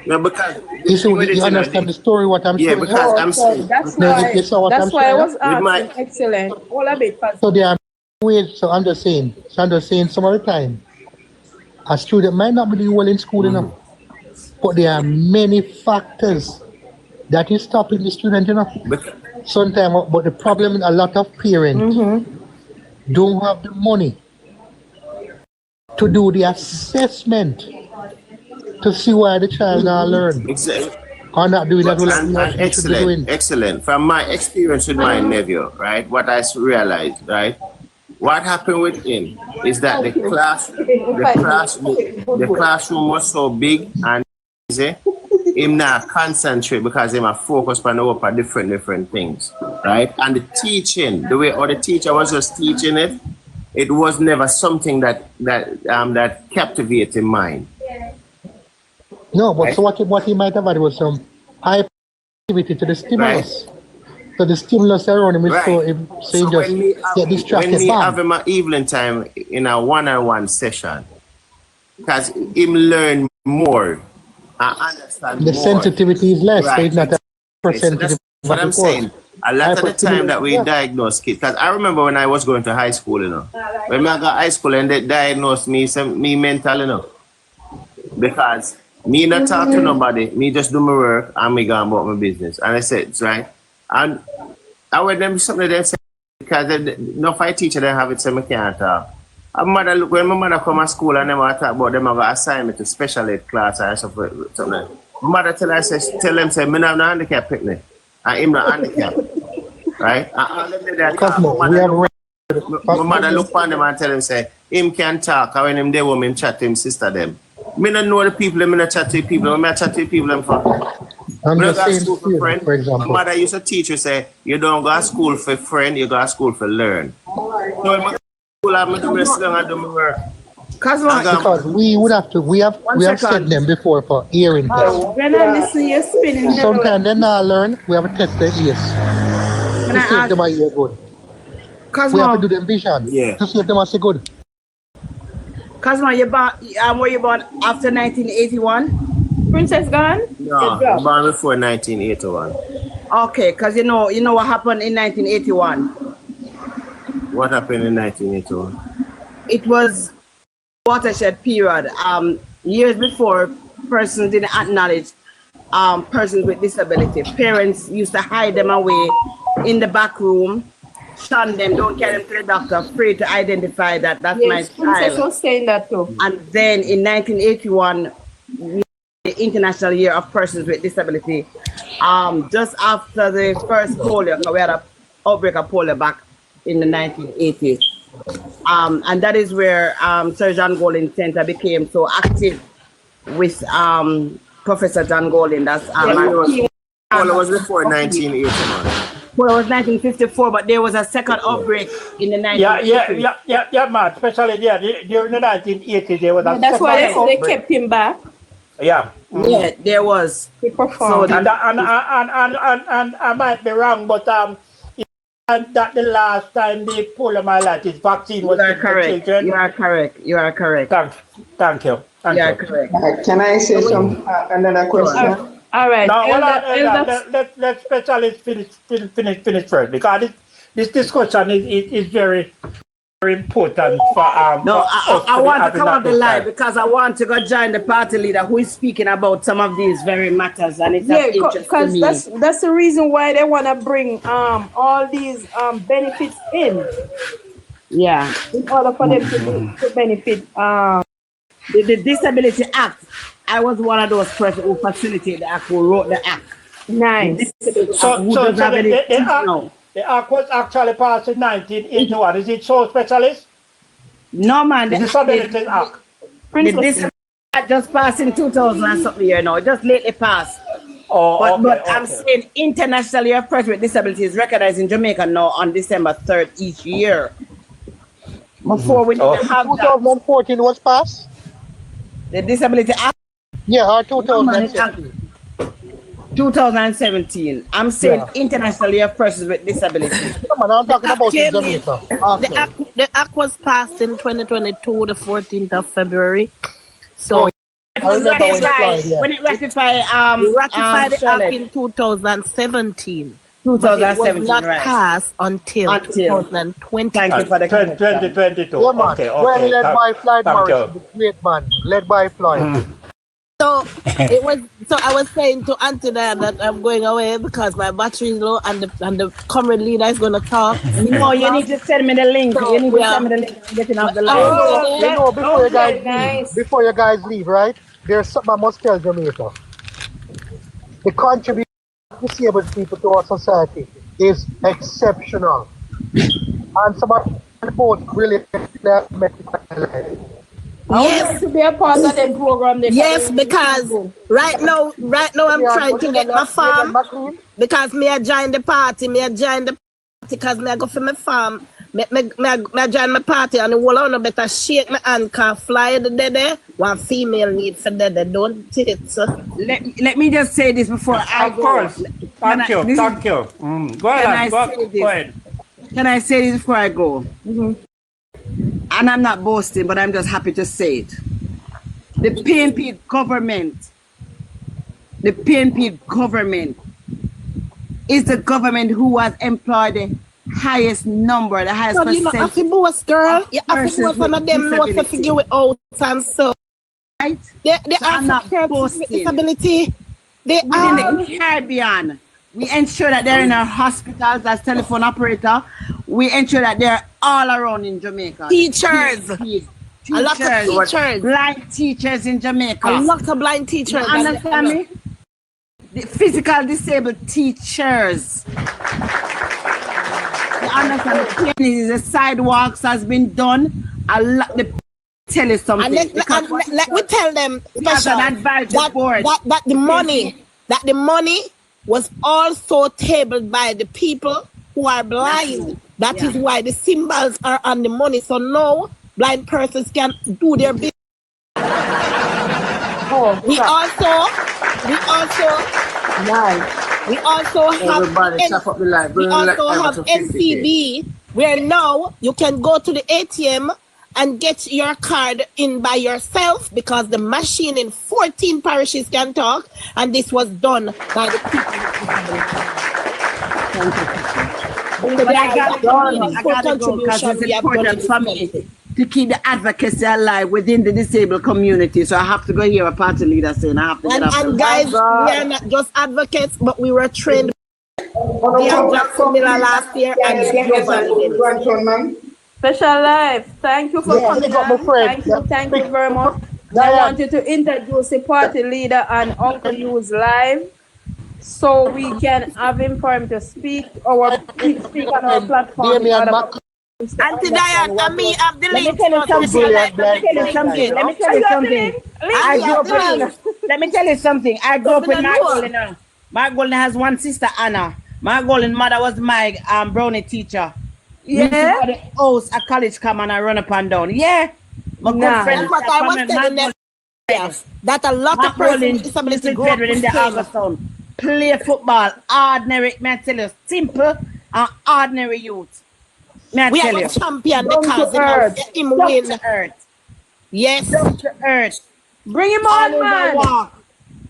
No, because you understand the story what I'm saying? Yeah, because I'm saying that's why I was asking. Excellent. All a bit. So there are ways. So I'm just saying some of the time, a student might not be doing well in school enough, but there are many factors that is stopping the student enough. Sometimes, but the problem is a lot of parents don't have the money to do the assessment to see why the child not learn. Exactly. Or not doing that. Excellent. From my experience with my nephew, right, what I realized, right, what happened with him is that the classroom was so big and easy him not concentrate because him a focus on over different things, right? And the teaching, the way or the teacher was just teaching it, it was never something that captivated mind. No, but Right. so what he might have had was some hyperactivity to the stimulus. So the stimulus around him is so he just get distracted. When me have him at evening time in a one-on-one session, because him learn more and understand The more. sensitivity is less, so it's not a So percentage that's of what I'm before. saying. A lot of the time that we diagnose kids, because I remember when I was going to high school, you know, when I got high school and they diagnosed me mental, you know, because me not talk to nobody, me just do my work and me go about my business. And I said, it's right. And I would them something they say because no fight teacher they have it so I can't talk. When my mother come to school and them talk about them have assign me to special ed class or something. My mother tell them say me not no handicap picnic. And him not handicapped. Right? And all them there talk, my mother look on them and tell them say him can talk and when him there woman chat to him sister them. Me don't know the people, me not chat to people, when I chat to people them for. I'm When I just go to saying, school for friend, for example. my mother used to teach you say, you don't go to school for friend, you go to school for learn. So when I go to school, I'm doing this and do my work. Because we have said them before for hearing test. When I listen, you're spinning. Sometimes they not learn, we have to test their ears to see if them are ear good. We have to do them vision to see if them are say good. Cosmo, were you born after 1981? Princess gone? No, I'm born before 1981. Okay, because you know what happened in 1981. What happened in 1981? It was watershed period. Years before, persons didn't acknowledge persons with disability. Parents used to hide them away in the back room, shun them, don't carry them to the doctor, afraid to identify that that's my Yes, Princess child. was saying that too. And then in 1981, the International Year of Persons with Disability, just after the first polio, we had an outbreak of polio back in the 1980s. And that is where Sir John Golding Center became so active with Professor John Golding. That's Polio was before 1981. Well, it was 1954, but there was a second outbreak in the 1980s. Yeah, man. Especially during the 1980s, there was a That's why they outbreak. kept him back. Yeah. Yeah, there was. He performed. And I might be wrong, but and that the last time the poliomyelitis vaccine was given to children. You are correct. You are correct. Thank you. You are correct. Can I say another question? All right. Now, let specialists finish first, because this discussion is very important for No, I want to come up the line time. because I want to go join the party leader who is speaking about some of these very matters, and it's of interest to because me. that's the reason why they want to bring all these benefits in. Yeah, In order for them to benefit the Disability Act. I was one of those persons who facilitated the act, who wrote the act. nice. So the act was actually passed in 1981. Is it so, specialist? No, man. The Disability Act. The Disability Act just passed in 2000 and something year now. Just lately passed. But I'm saying International Year of Persons with Disability is recognized in Jamaica now on December 3rd each year. Before we didn't have that. 2014 was passed? The Disability Act. Yeah, or 2017. 2017. I'm saying International Year of Persons with Disabilities. I'm talking about in Jamaica. The act was passed in 2022, the 14th of February. So When it ratified, we ratified the Charlotte. act in 2017. 2017, But it was not right. passed until 2020. Thank you for the 2022. Yeah, man. Okay. Well led by Floyd Thank Morris, you. the great man, led by Floyd. So it was. So I was saying to Auntie Diane that I'm going away because my battery is low, and the comrade leader is going to talk. No, you need to send me the link. So, You need to yeah. send me the link. I'm getting off the line. You know, before you guys leave, right? There's something I must tell Jamaica. The contribution of disabled people to our society is exceptional. And some of the both really make it life. I want to be a part of the program. Yes, because Right now, I'm trying to get my farm because me I join the party. Because me I go for my farm. Me join my party and the whole on better shake my hand can fly the there. One female need for the don't it. So. Let me just say this before I Of go. course. Thank you. Go ahead. Go ahead. Can I say this before I go? And I'm not boasting, but I'm just happy to say it. The PNP government is the government who has employed the highest number, the highest So you know, percentage. if you boss girl, you have to boss one of them know to figure it out and so. Right? They So are I'm not persons with boasting. disability. They Within are. the Caribbean, we ensure that they're in our hospitals as telephone operator. We ensure that they're all around in Jamaica. Teachers. A lot of teachers. Blind teachers in Jamaica. A lot of blind teachers. You understand me? The physical disabled teachers. You understand? The sidewalks has been done. A lot. Tell you something. And let me tell them special, that the money was also tabled by the people who are blind. That is why the symbols are on the money. So now blind persons can do their business. We also have NCB, where now you can go to the ATM and get your card in by yourself because the machine in 14 parishes can talk, and this was done by the people. I got to go because it's important for me to keep the advocacy alive within the disabled community. So I have to go hear a party leader saying I have to get up. And guys, we are not just advocates, but we were trained. We have Jackson Miller last year and Special Life, thank you for coming on. Thank you very much. I want you to introduce the party leader and Uncle News live so we can have him for him to speak on our platform. Auntie Diane, and me have the link. Let me tell you something. Let me tell you something. I grew up with my golden. My golden has one sister, Anna. My golden mother was my brownie teacher. Yeah. The house at college come and I run up and down. Yeah. My good friend. That's what I was telling them. That a lot of persons with disability grow up in the Augustine. Play football. Ordinary, may I tell you, simple and ordinary youth. May I we tell are you. the champion because him win. To earth. Yes. Down to earth. Bring him on, man.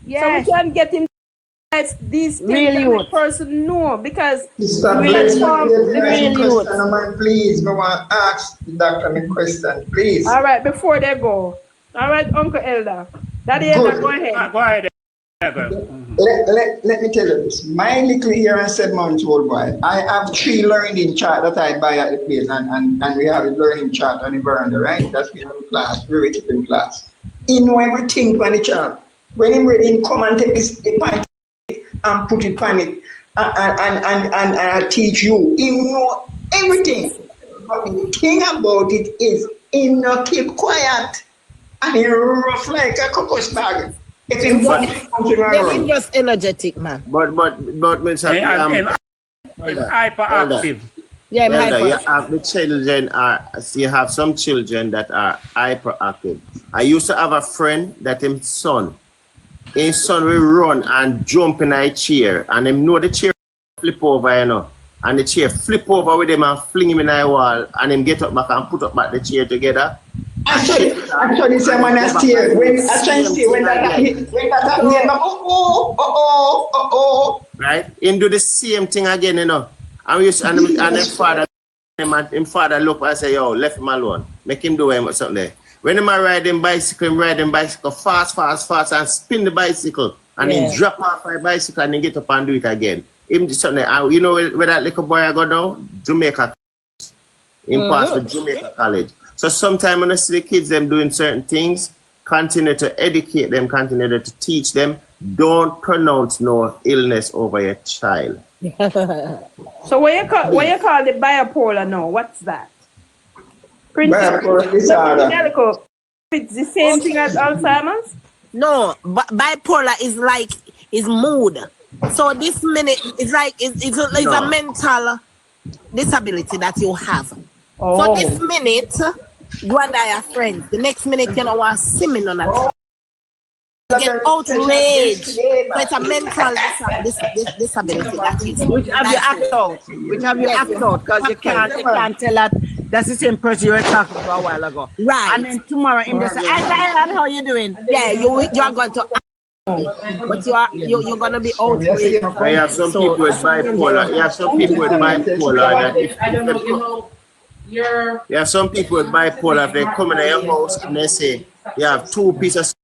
Yeah. So we can get him. These things really that the person know because Please, please, I want to ask the doctor a question, please. All right, before they go. All right, Uncle Elder. Daddy Elder, go ahead. Go ahead. Let me tell you this. My little here and 7-month-old boy, I have 3 learning chart that I buy at the place, and we have a learning chart on the veranda, right? That's we have a class, very in class. He know everything on the chart. When he's ready, he come and take this pint and put it on it, and I teach you. He know everything. But the thing about it is, he not keep quiet, and he rough like a cocos bag. They're just energetic, man. But Mr. Hyperactive. Yeah, you have the children you have some children that are hyperactive. I used to have a friend that his son will run and jump in a chair, and him know the chair flip over, you know, and the chair flip over with him and fling him in a wall, and him get up back and put up back the chair together. Actually, someone has steer. When I try to steer, when that happened, right? Him do the same thing again, you know. And him father look and say, yo, left him alone. Make him do something there. When him ride him bicycle fast, and spin the bicycle, and then drop off my bicycle and then get up and do it again. Him do something. You know where that little boy I go down? Jamaica. Him pass with Jamaica College. So sometimes when I see the kids them doing certain things, continue to educate them, continue to teach them. Don't pronounce no illness over your child. So what you call the bipolar now? What's that? Bipolar disorder. It's the same thing as Alzheimer's? No, but bipolar is mood. So this minute it's a mental disability that you have. So this minute you and I are friends. The next minute you don't want to see me none at all. You get outraged. So it's a mental disability that is. Which have you act out? Which have you act out? Because you can't tell that that's the same person you were talking to a while ago. Right. And then tomorrow him just say, "Hi, how you doing?" Yeah, you are going to but you're gonna be outraged. Yeah, some people with bipolar. Yeah, some people with bipolar that some people with bipolar, if they come in your house and they say you have 2 pieces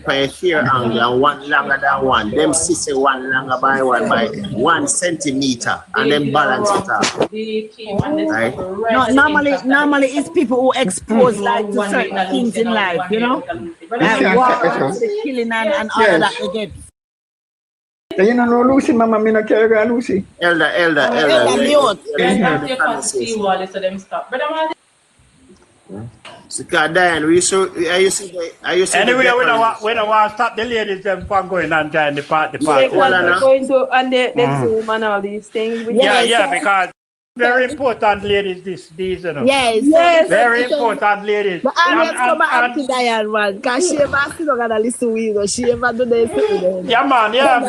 by share angle and one longer than one. Them say one longer by 1 centimeter and then balance it out. Right? No, normally it's people who expose like to certain things in life, you know? Like wars, killing and all of that they get. You don't know Lucy, Mama, me not care about Lucy. Elder, so, Diane, are you see anyway, we don't want to stop the ladies them from going and join the party. They're going to and they Zoom and all these things. Yeah, because very important ladies these you know. Yes. Very important ladies. But I always come back to Diane, man, because she ever still gonna listen with you. She ever do this with them. Yeah, man, yeah.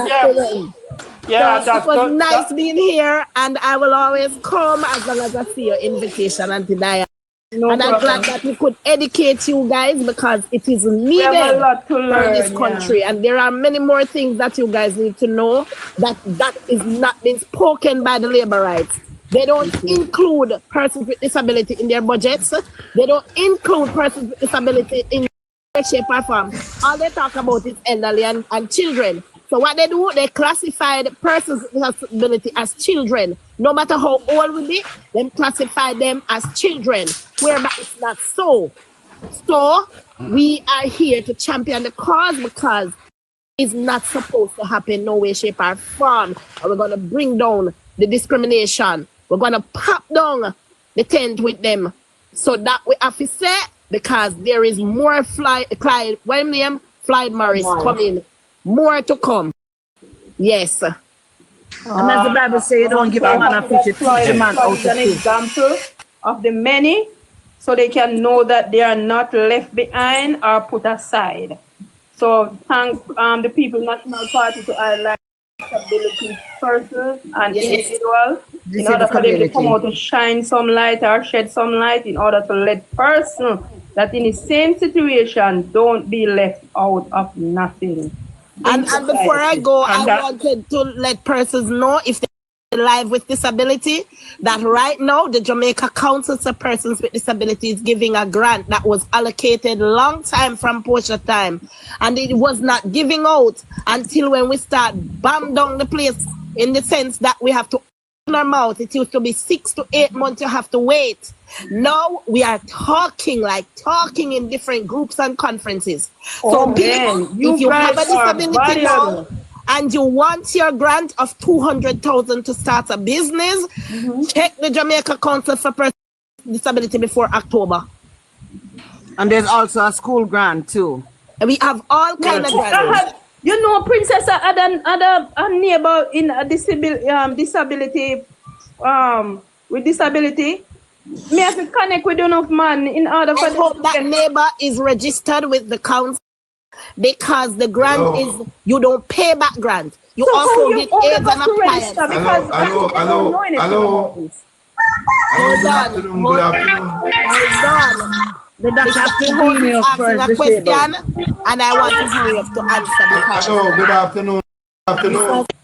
So it was nice being here, and I will always come as long as I see your invitation, Auntie Diane. No and I'm glad that we could educate you guys because it is needed a lot to learn, for this country. And there are many more things that you guys need to know that is not being spoken by the labor rights. They don't include persons with disability in their budgets. They don't include persons with disability in their shape or form. All they talk about is elderly and children. So what they do, they classify the persons with disability as children. No matter how old we be, they classify them as children, whereby it's not so. So we are here to champion the cause because it's not supposed to happen no way, shape, or form. And we're going to bring down the discrimination. We're going to pop down the tent with them. So that we have to say, because there is more Clyde Morris coming. More to come. Yes. And as the Bible says, you don't give a man a fish, you teach a man out to an example of the many, so they can know that they are not left behind or put aside. So thank the People National Party to highlight disability persons and individuals in order for them to come out to shine some light or shed some light in order to let persons that in the same situation don't be left out of nothing. And before I go, I wanted to let persons know if they're alive with disability that right now the Jamaica Council for Persons with Disability is giving a grant that was allocated long time from Portia time, and it was not giving out until when we start bam down the place in the sense that we have to open our mouth. It used to be 6 to 8 months you have to wait. Now we are talking in different groups and conferences. So people, if you have a disability now and you want your grant of 200,000 to start a business, check the Jamaica Council for Persons with Disability before October. And there's also a school grant too. And we have all kind of grants. You know, Princess had a neighbor in a disability with disability. Me have to connect with enough man in order for that neighbor is registered with the council because the grant is you don't pay back grant. You so also get aids and appliance. Hello. Hold on. The doctor is asking a question and I want to hurry up to answer. Hello, good afternoon.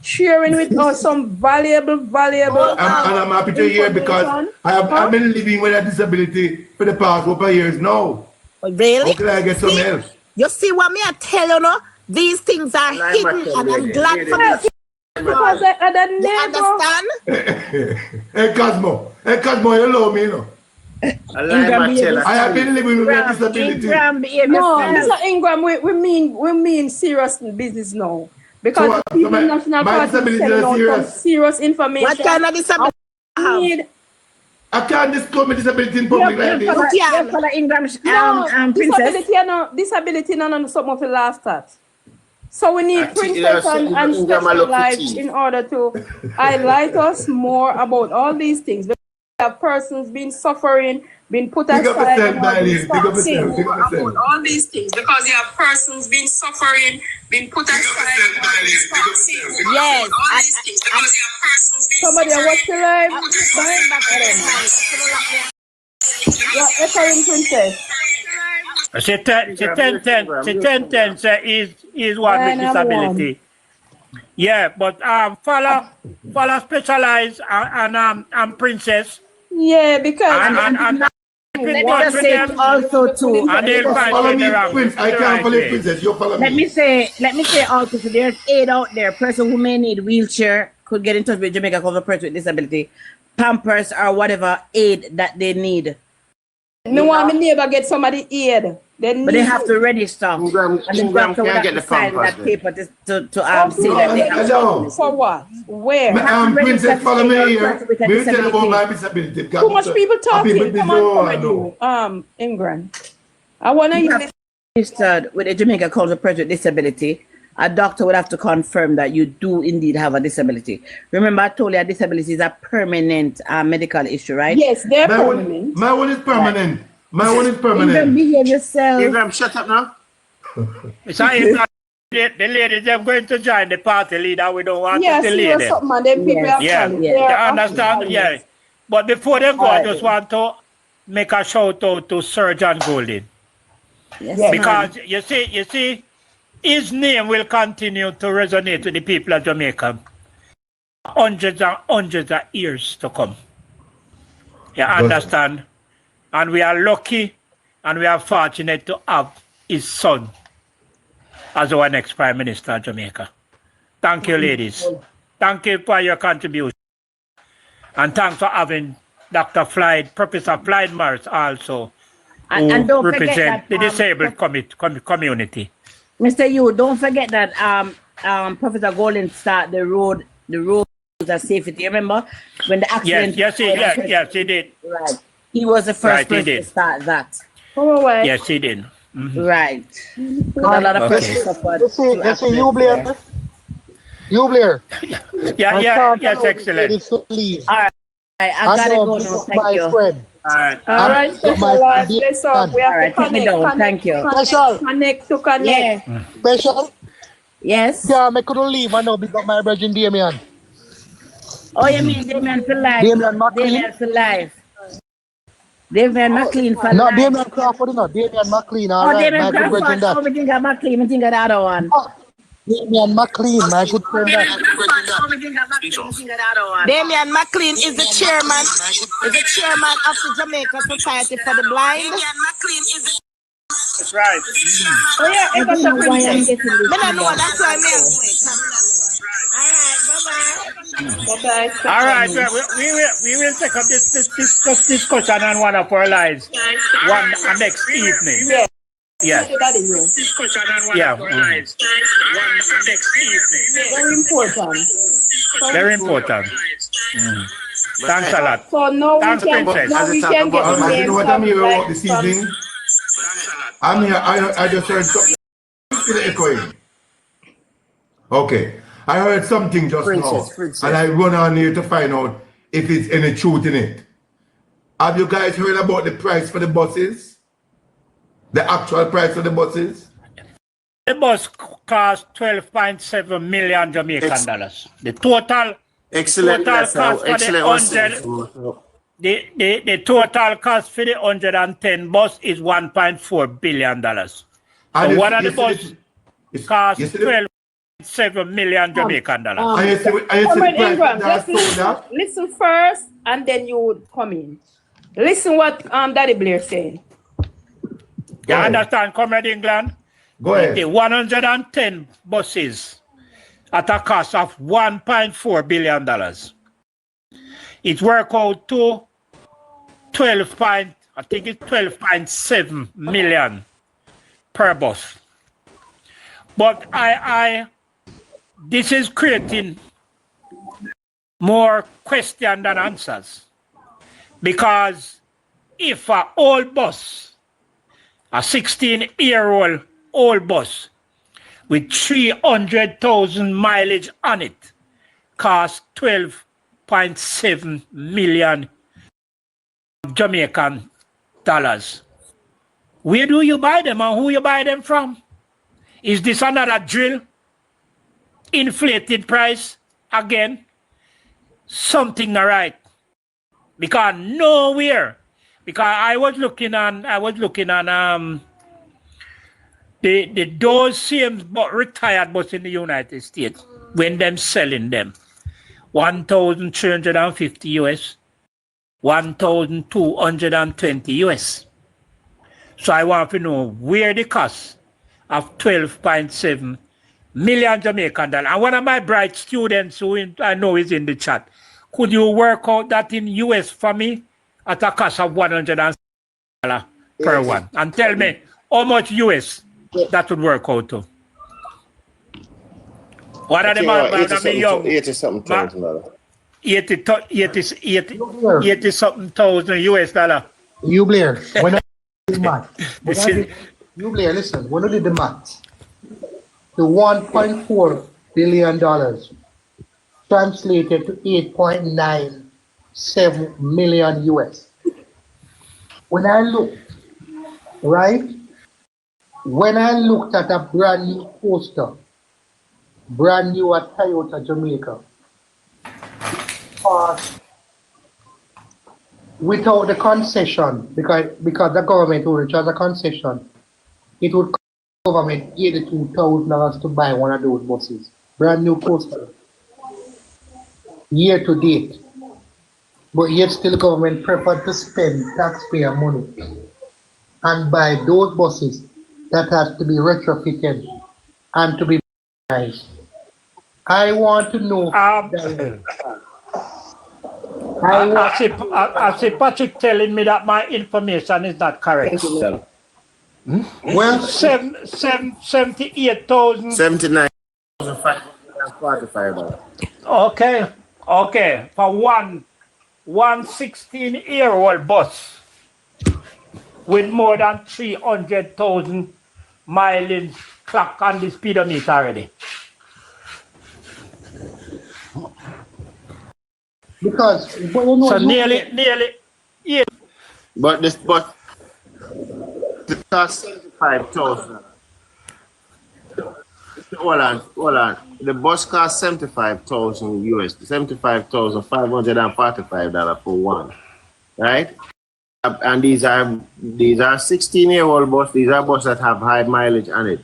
Sharing with us some valuable. And I'm happy to hear because I've been living with a disability for the past couple of years now. Really? How can I get some help? You see what me I tell you now? These things are hidden and I'm glad for this. Because I don't You understand? Hey Cosmo, you love me, you know. I have been living with a disability. No, Mr. Ingram, we mean serious business now. Because the People National Party is telling out some serious information. What kind of disability? I can't disclose my disability in public like this. Yeah, for the Ingram, princess. Disability, no, something to laugh at. So we need princess and Ingram, special lives in order to highlight us more about all these things. We have persons been suffering, been put aside, and all these things. About all these things because you have persons been suffering, been put aside. Yes. Somebody what's the live? You're echoing, princess. She 10 is one with disability. Yeah, but follow specialize and princess. Yeah, because And Let me just say also too. and they'll Follow me, find Prince. I can't follow you, Princess. You follow me. Let me say also, so there's aid out there. Person who may need wheelchair could get in touch with Jamaica Cover Person with Disability, Pampers or whatever aid that they need. No one my neighbor get somebody aid. But they have to register. And the doctor would have to sign that paper to say that they have to. For what? Where? Princess, follow me here. Me tell about my disability. Too much people talking. Come on, Ingram. I want to use registered with the Jamaica Council of Persons with Disability. A doctor would have to confirm that you do indeed have a disability. Remember, I told you a disability is a permanent medical issue, right? Yes, they're permanent. My one is permanent. My one is permanent. Behave yourself. Ingram, shut up now. So the ladies, they're going to join the party leader. We don't want to delay them. Something, man. Them people are calling. You understand? Yeah. But before they go, I just want to make a shout out to Sir John Golden. Yes, because you see, his name will continue to resonate with the people of Jamaica hundreds and hundreds of years to come. You understand? And we are lucky and we are fortunate to have his son as our next Prime Minister of Jamaica. Thank you, ladies. Thank you for your contribution. And thanks for having Dr. Floyd, Professor Floyd Morris also, and don't represent forget that, the disabled community. Mr. Yu, don't forget that Professor Golden started the road safety. Remember when the accident? Yes, he did. Right. He was the first person to start that. Yes, he did. Mm-hmm. Right. A lot of persons suffered. Let's say you, Blair. You, Blair. Yes, excellent. All right. I gotta go now. Thank you. All right. Let's we have to connect. Thank you. Special. Connect to connect. Yeah. Special. Yes. Yeah, I couldn't leave. I know because my brother Damien. Oh, you mean Damien for life? Damien McLean. Damien for life. Damien McLean for no, life. No, Damien Crawford, no. Damien McLean. All right, Damien Crawford. Oh, we think of McLean. We think of the other one. Damien McLean, my good friend. Damien McLean is the chairman. Is the chairman of the Jamaica Society for the Blind. Damien McLean is the. That's right. Oh yeah, I got some princess. I know that's why I'm Bye-bye. All right, we will take up this discussion on one of our lives next evening. Yeah. Yeah. Discussion on one of our lives. Next evening. Very important. Very important. Thanks a lot. So now Thanks, we can Princess. get the You know what I'm here about this evening? I'm here. I just heard something. Echoing. Okay. I heard something just now, and I run on here to find out if it's any truth in it. Have you guys heard about the price for the buses? The actual price of the buses? The bus cost 12.7 million Jamaican dollars. The total cost for the total cost for the 110 bus is 1.4 billion dollars. So one of the bus cost 12.7 million Jamaican dollars. Listen first, and then you would come in. Listen what Daddy Blair saying. You understand, Comrade England? Go ahead. The 110 buses at a cost of $1.4 billion. It works out to 12.7 million per bus. But this is creating more questions than answers. Because if a old bus, a 16-year-old old bus with 300,000 mileage on it, costs 12.7 million Jamaican dollars. Where do you buy them and who you buy them from? Is this another drill? Inflated price again? Something not right. Because nowhere. Because I was looking on those same retired bus in the United States when them selling them 1,350 US, 1,220 US. So I want to know where the cost of 12.7 million Jamaican dollars. And one of my bright students who I know is in the chat, could you work out that in US for me at a cost of $100 per one? And tell me how much US that would work out to. What are the man? 80 something thousand dollars. 80 something thousand US dollar. You Blair, when I did the math, you Blair, listen, when I did the math, the $1.4 billion translated to 8.97 million US. When I looked, right? When I looked at a brand new poster, brand new at Toyota Jamaica, without the concession, because the government would charge a concession, it would cost the government $82,000 to buy one of those buses. Brand new poster, year to date. But yet still government preferred to spend taxpayer money and buy those buses that has to be retrofitted and to be modernized. I want to know. I see Patrick telling me that my information is not correct. Well, 78,000. 79,545. Okay. For one 16-year-old bus with more than 300,000 mileage clock on the speedometer already. because So nearly, yeah. But this bus cost 75,000. Hold on. The bus cost 75,000 US, $75,545 for one, right? And these are 16-year-old bus. These are buses that have high mileage on it.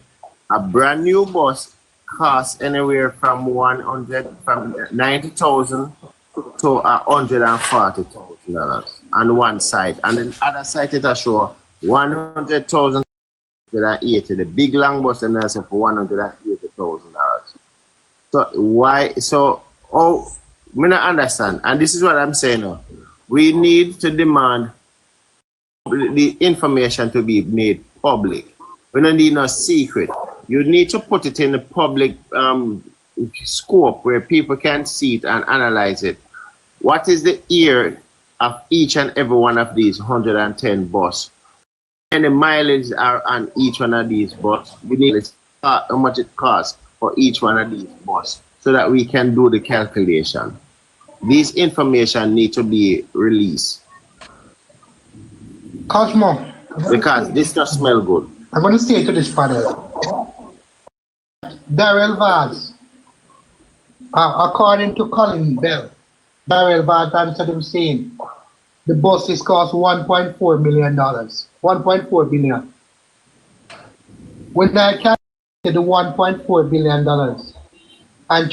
A brand new bus costs anywhere from $90,000 to $140,000 on one side, and then other side it show 100,000 the big long bus and that's for $180,000. So why? So me not understand, and this is what I'm saying now. We need to demand the information to be made public. We don't need no secret. You need to put it in the public scope where people can see it and analyze it. What is the year of each and every one of these 110 buses? And the mileage are on each one of these buses. We need to how much it costs for each one of these buses so that we can do the calculation. These information need to be released. Cosmo, because this does smell good. I'm going to say to this panel, Darrell Vaz, according to Colin Bell, Darrell Vaz answered him saying the buses cost $1.4 million, 1.4 billion. When I calculated the $1.4 billion and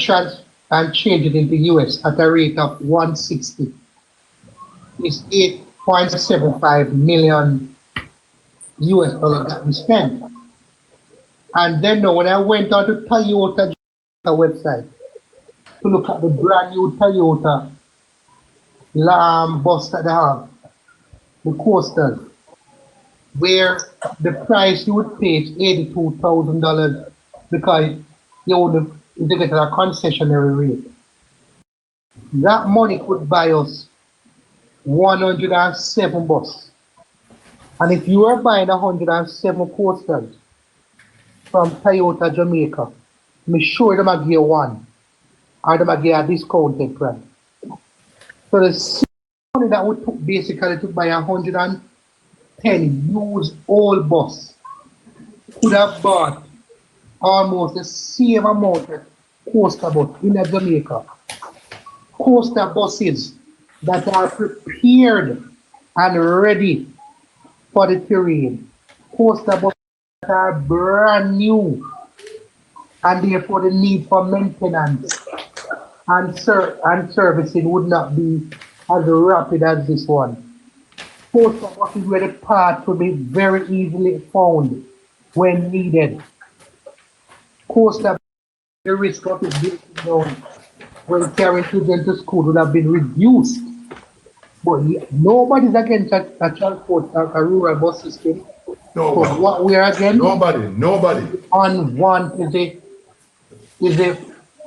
change it into US at a rate of 160, it's 8.75 million US dollars that we spent. And then when I went on to Toyota website to look at the brand new Toyota bus that they have, the coasters, where the price you would pay is $82,000 because you get a concessionary rate. That money could buy us 107 bus. And if you are buying 107 posters from Toyota Jamaica, I'm sure them will give you one, or them will give you a discounted price. So the same money that we took basically to buy 110 used old bus could have bought almost the same amount of coaster bus in Jamaica. Coaster buses that are prepared and ready for the terrain. Coaster buses that are brand new and therefore the need for maintenance and servicing would not be as rapid as this one. Coaster buses where the parts will be very easily found when needed. Coaster, the risk of it breaking down when carrying children to school would have been reduced. But nobody's against a transport, a rural bus system. Nobody. So what we are against? Nobody. On one is a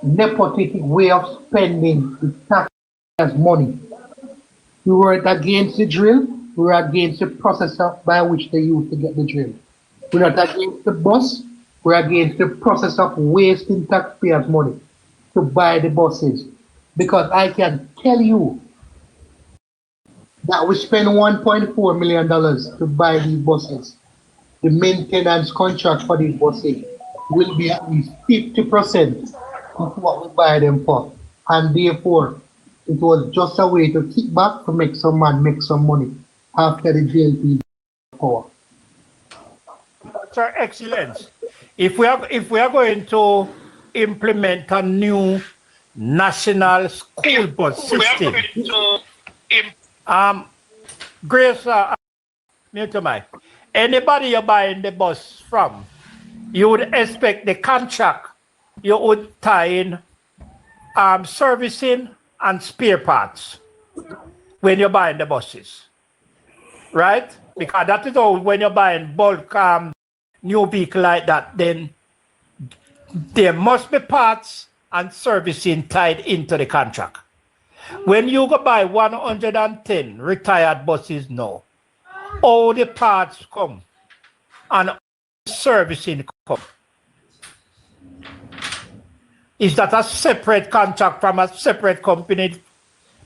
nepotistic way of spending the taxpayers' money. We weren't against the drill, we were against the processor by which they used to get the drill. We're not against the bus, we're against the process of wasting taxpayers' money to buy the buses. Because I can tell you that we spend $1.4 million to buy these buses. The maintenance contract for these buses will be at least 50% of what we buy them for. And therefore, it was just a way to kick back to make some money after the JLP power. Sir, excellence. If we are going to implement a new national school bus system, Grace, mute your mic. Anybody you're buying the bus from, you would expect the contract you would tie in servicing and spare parts when you're buying the buses, right? Because that is all when you're buying bulk new vehicle like that, then there must be parts and servicing tied into the contract. When you go buy 110 retired buses now, all the parts come and servicing come. Is that a separate contract from a separate company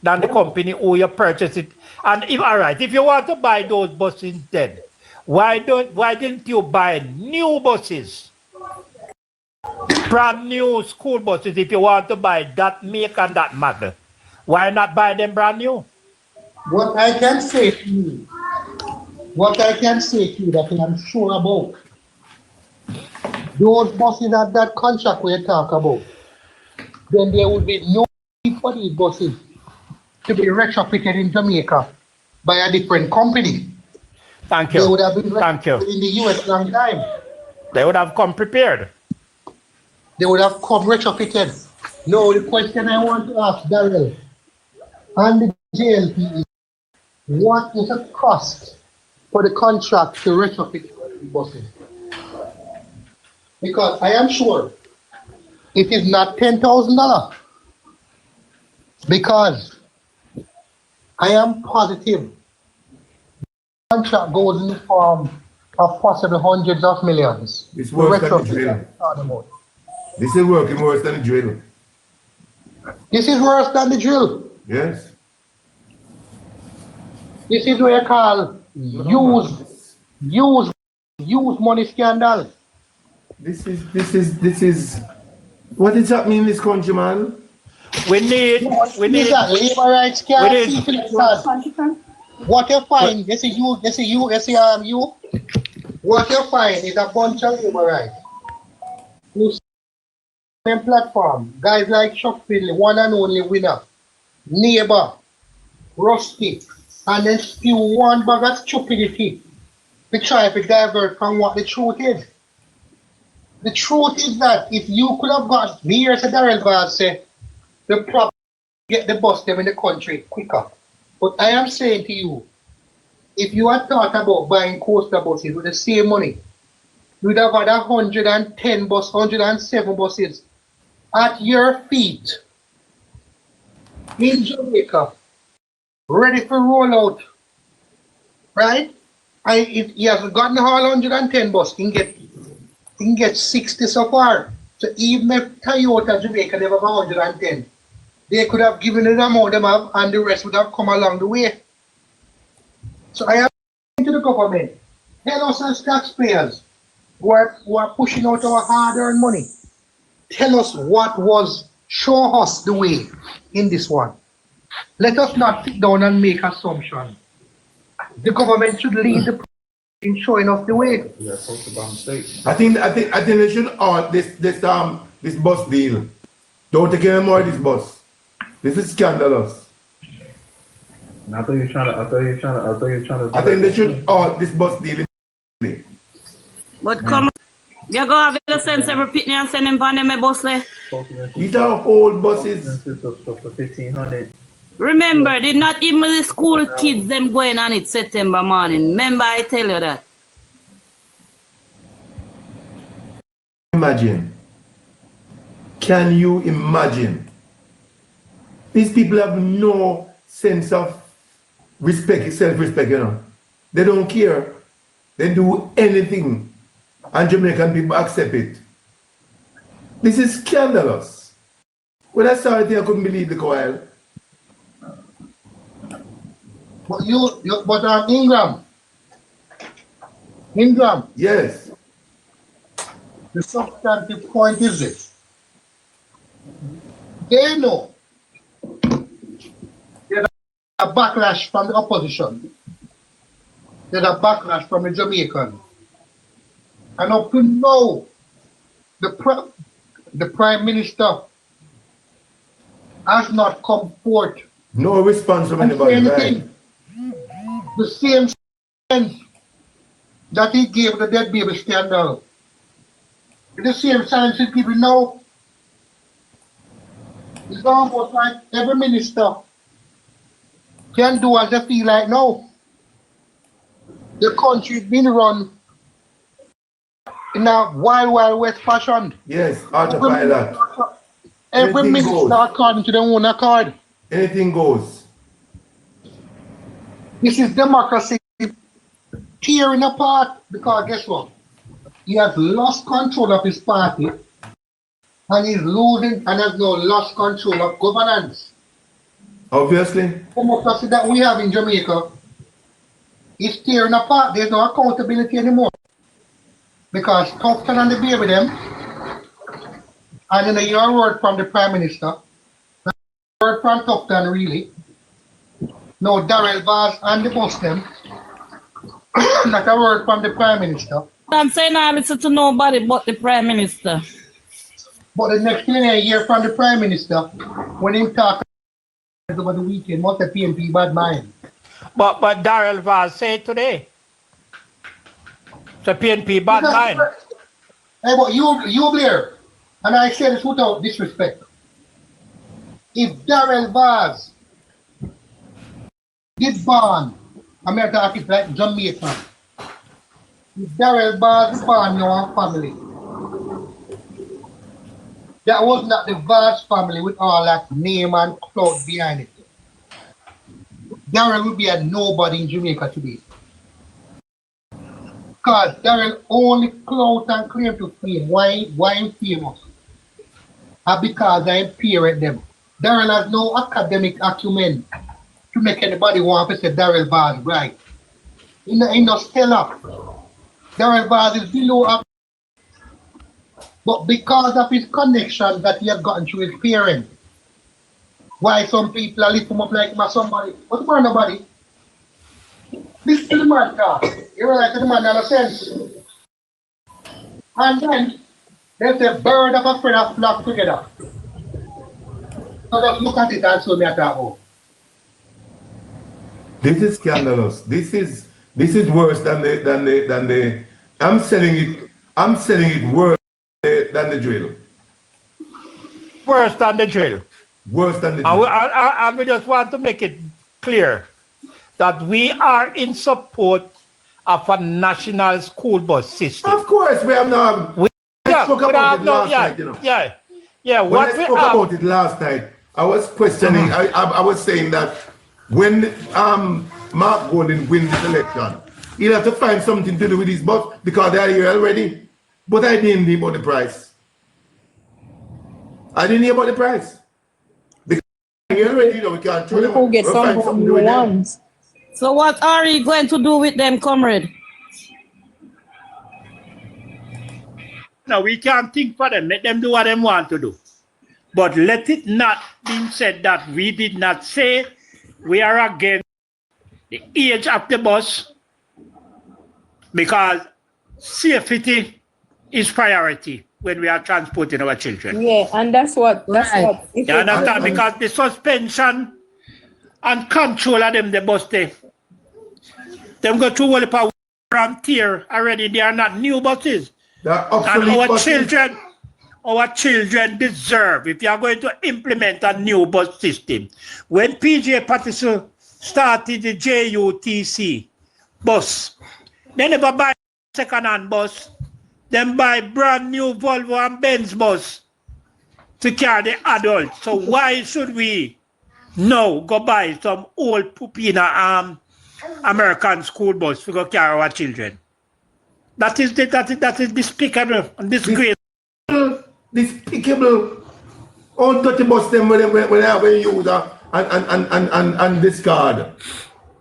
than the company who you purchase it? And if all right, if you want to buy those buses then, why didn't you buy new buses? Brand new school buses if you want to buy that make and that model. Why not buy them brand new? What I can say to you that I'm sure about, those buses at that contract we talk about, then there would be no need for these buses to be retrofitted in Jamaica by a different company. Thank you. They would have been Thank you. in the US long time. They would have come prepared. They would have come retrofitted. Now the question I want to ask Daryl and the JLP is, what is the cost for the contract to retrofit the buses? Because I am sure it is not $10,000. Because I am positive the contract goes in the form of possibly hundreds of millions. It's worse than the drill. This is working worse than the drill. This is worse than the drill. Yes. This is what you call use money scandal. This is what is happening in this country, man? We need labor rights scandal. What you find, what you find is a bunch of labor rights. You see platform, guys like Chuck Finley, one and only winner, neighbor, Rusty, and then spew one bag of stupidity to try to divert from what the truth is. The truth is that if you could have got here to Daryl Vaz say the problem get the bus them in the country quicker. But I am saying to you, if you had thought about buying coaster buses with the same money, you would have had 110 bus, 107 buses at your feet in Jamaica ready for rollout, right? And if he hasn't gotten all 110 bus, he can get 60 so far. So even if Toyota Jamaica never have 110, they could have given it the amount them have, and the rest would have come along the way. So I am to the government, tell us as taxpayers who are pushing out our hard-earned money, tell us what was, show us the way in this one. Let us not sit down and make assumptions. The government should lead the in showing us the way. I think they should this bus deal. Don't take any more of this bus. This is scandalous. I thought you were trying to. I think they should this bus deal. But come, you go have the sense every pitney and send him on them bus there. These are old buses. For 1,500. Remember, did not even the school kids them going on it September morning. Remember, I tell you that. Imagine. Can you imagine? These people have no sense of respect, self-respect, you know. They don't care. They do anything, and Jamaican people accept it. This is scandalous. When I saw it, I couldn't believe the while. But Ingram. Yes. The substantive point is this. They know there's a backlash from the opposition. There's a backlash from the Jamaican. And up to now, the Prime Minister has not come forth. No response from anybody, right? The same sense that he gave the dead baby scandal. The same silence that people know. It's almost like every minister can do as they feel like now. The country's been run in a wild west fashion. Yes, autopilot. Every minister according to their own accord. Anything goes. This is democracy tearing apart because guess what? He has lost control of his party and he's losing and has now lost control of governance. Obviously. Democracy that we have in Jamaica is tearing apart. There's no accountability anymore. Because Tufton and the baby them, and then you hear a word from the Prime Minister, a word from Tufton really, no Darrell Vaz and the bus them, not a word from the Prime Minister. I'm saying I listen to nobody but the Prime Minister. But the next thing I hear from the Prime Minister, when he talk over the weekend, what the PNP bad mind. But Darrell Vaz said today, the PNP bad mind. Hey, but you Blair, and I say this without disrespect. If Darrell Vaz did born, I'm not talking like Jamaican. If Darrell Vaz born your family, that was not the Vaz family with all that name and clout behind it. Darrell would be a nobody in Jamaica today. Because Darrell only clout and claim to fame. Why he famous? And because I parent them. Darrell has no academic acumen to make anybody want to say Darrell Vaz right. He no stellar. Darrell Vaz is below up. But because of his connection that he has gotten through his parents, why some people lift him up like him as somebody. What's about nobody? This is the man talk. You realize the man has a sense. And then there's a bird of a friend flock together. So just look at it and show me a talk. This is scandalous. This is worse than the I'm selling it worse than the drill. Worse than the drill. Worse than the drill. And we just want to make it clear that we are in support of a national school bus system. Of course, we have now. Yeah, spoke about it last night, you know. Yeah. When I spoke about it last night, I was questioning. I was saying that when Mark Golden wins this election, he'll have to find something to do with his bus because they are here already. But I didn't hear about the price. I didn't hear about the price. Because here already, we can't throw them. We'll get We'll find something to do new with them. ones. So what are you going to do with them, comrade? No, we can't think for them. Let them do what they want to do. But let it not be said that we did not say we are against the age of the bus because safety is priority when we are transporting our children. Yeah, and that's what. You understand? Because the suspension and control of them, the bus they them go through all the power from tier already. They are not new buses. They are And our buses. children deserve, if you are going to implement a new bus system. When PJ Patterson started the JUTC bus, they never buy second-hand bus. Then buy brand new Volvo and Benz bus to carry the adults. So why should we now go buy some old Pupina American school bus to go carry our children? That is despicable and disgraceful. Despicable. All 30 bus them when they use and discard.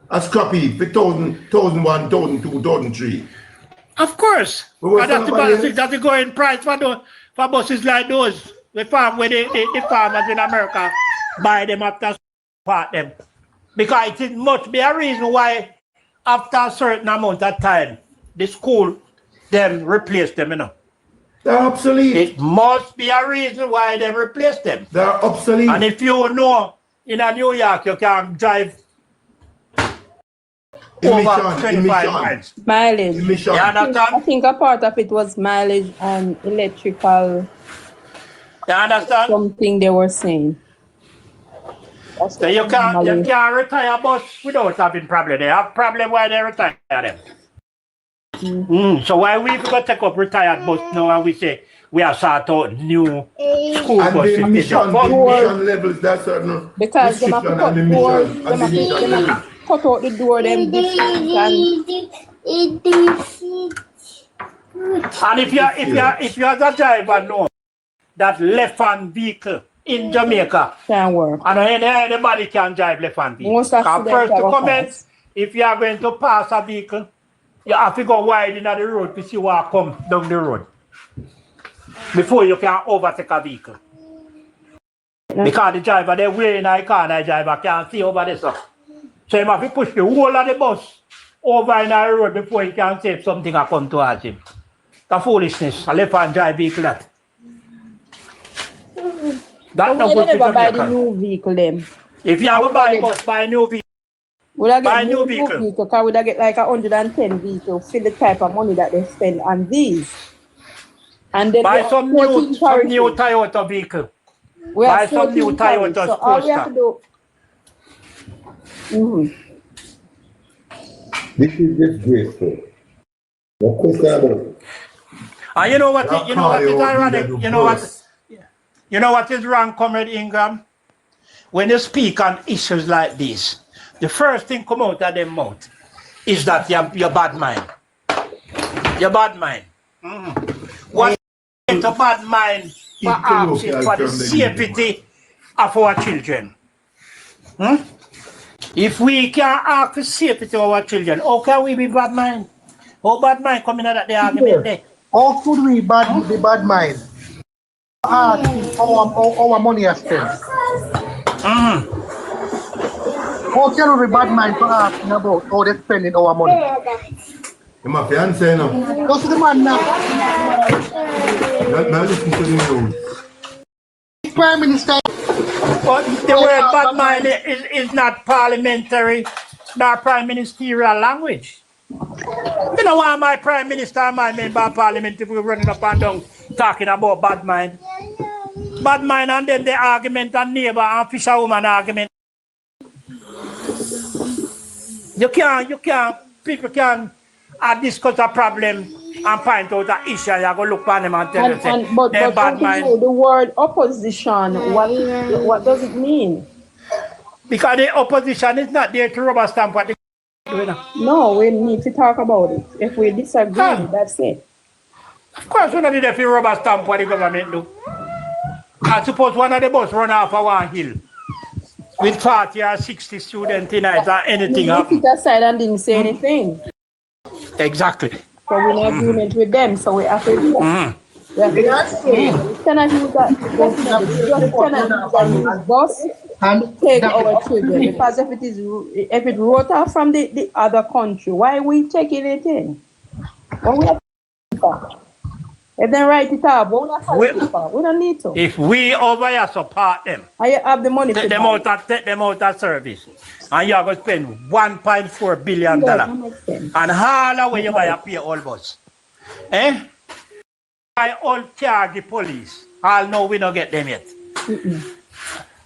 A scrappy for 1,001, 1,002, 1,003. Of course. And that's the going price for buses like those. The farmers in America buy them after part them. Because it must be a reason why after a certain amount of time, the school them replace them, you know. They're obsolete. It must be a reason why they replace them. They're obsolete. And if you know in a New York you can drive over 25 miles. Mileage. I think a part of it was mileage and electrical. You understand? Something they were saying. So you can't retire bus without having problem. They have problem why they retire them. So why we go take up retired bus now and we say we are start out new school and bus the emission levels that's certain because they have to cut doors, they have to cut out the door them and if you as a driver know that left-hand vehicle in Jamaica can work. And anybody can drive left-hand vehicle. First to comment, if you are going to pass a vehicle, you have to go wide in the road to see what come down the road before you can overtake a vehicle. Because the driver, they're wearing a car and the driver can't see over this. So you have to push the whole of the bus over in the road before he can see if something will come towards him. That's foolishness. A left-hand drive vehicle that. That's not good never buy the new vehicle them. If you have a buy bus, buy a new vehicle. Would I get new vehicle? Because would I get like 110 vehicles for the type of money that they spend on these? And then buy some new Toyota vehicle. Buy some new Toyota so all we have to do. This is disgraceful. No question about it. And you know what is ironic? You know what is wrong, Comrade Ingram? When you speak on issues like this, the first thing come out of their mouth is that you're bad mind. You're bad mind. What is a bad mind for asking for the safety of our children? If we can't ask for safety of our children, how can we be bad mind? How bad mind coming out of the argument there? How could we be bad mind? Our money is spent. How can we be bad mind for asking about how they're spending our money? My fiance now. Go to the man now. Now listen to the news. Prime Minister. But the word bad mind is not parliamentary nor prime ministerial language. You know why my prime minister and my member of parliament if we're running up and down talking about bad mind? Bad mind and then the argument and neighbor and fisherwoman argument. You can't, people can discuss a problem and point out an issue and you go look at them and tell them but bad mind. The word opposition, what does it mean? Because the opposition is not there to rubber stamp what the doing. No, we need to talk about it. If we disagree, that's it. Of course, we're not there to rubber stamp what the government do. I suppose one of the bus run off of one hill with 40 or 60 students in it or anything happen. We put aside and didn't say anything. Exactly. So we're in agreement with them, so we have to do that. We cannot use that. We cannot use that bus and take our children. Because if it wrote off from the other country, why are we taking it in? What we have to do? If they write it up, we don't need to. If we over here support them, I have the money take them out of service, and you are going to spend $1.4 billion. And all the way you buy a pay all bus. Eh? I all charge the police. All know we don't get them yet.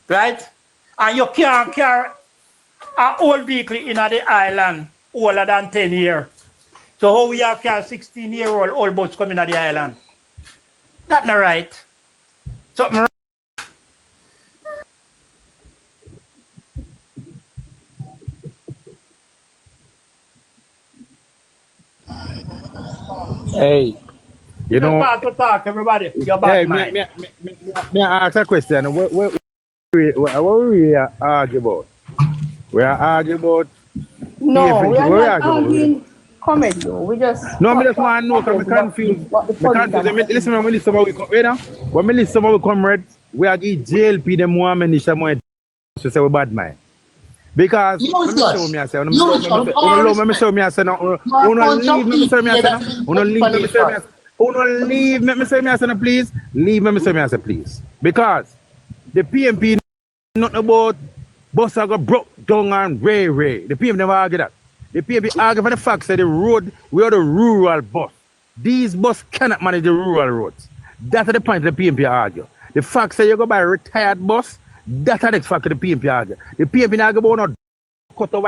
Right? And you can't carry an old vehicle in the island older than 10 years. So how we have carry 16-year-old old boats coming to the island? That's not right. Something wrong. Hey, you know. Start to talk, everybody. You're back, man. Me ask a question. What we argue about? We are arguing about. No, we are not arguing comedy. We just. No, I just want to know because I'm confused. Listen, when we listen to our comrades, we are the JLP, them one man, to say we bad mind. Because let me show me, I say, please. Leave me, please. Because the PNP nothing about bus go broke down and ray. The PNP never argue that. The PNP argue for the fact that the road, we are the rural bus. These bus cannot manage the rural roads. That's the point the PNP argue. The fact that you go by a retired bus, that's the fact the PNP argue. The PNP argue about not cut over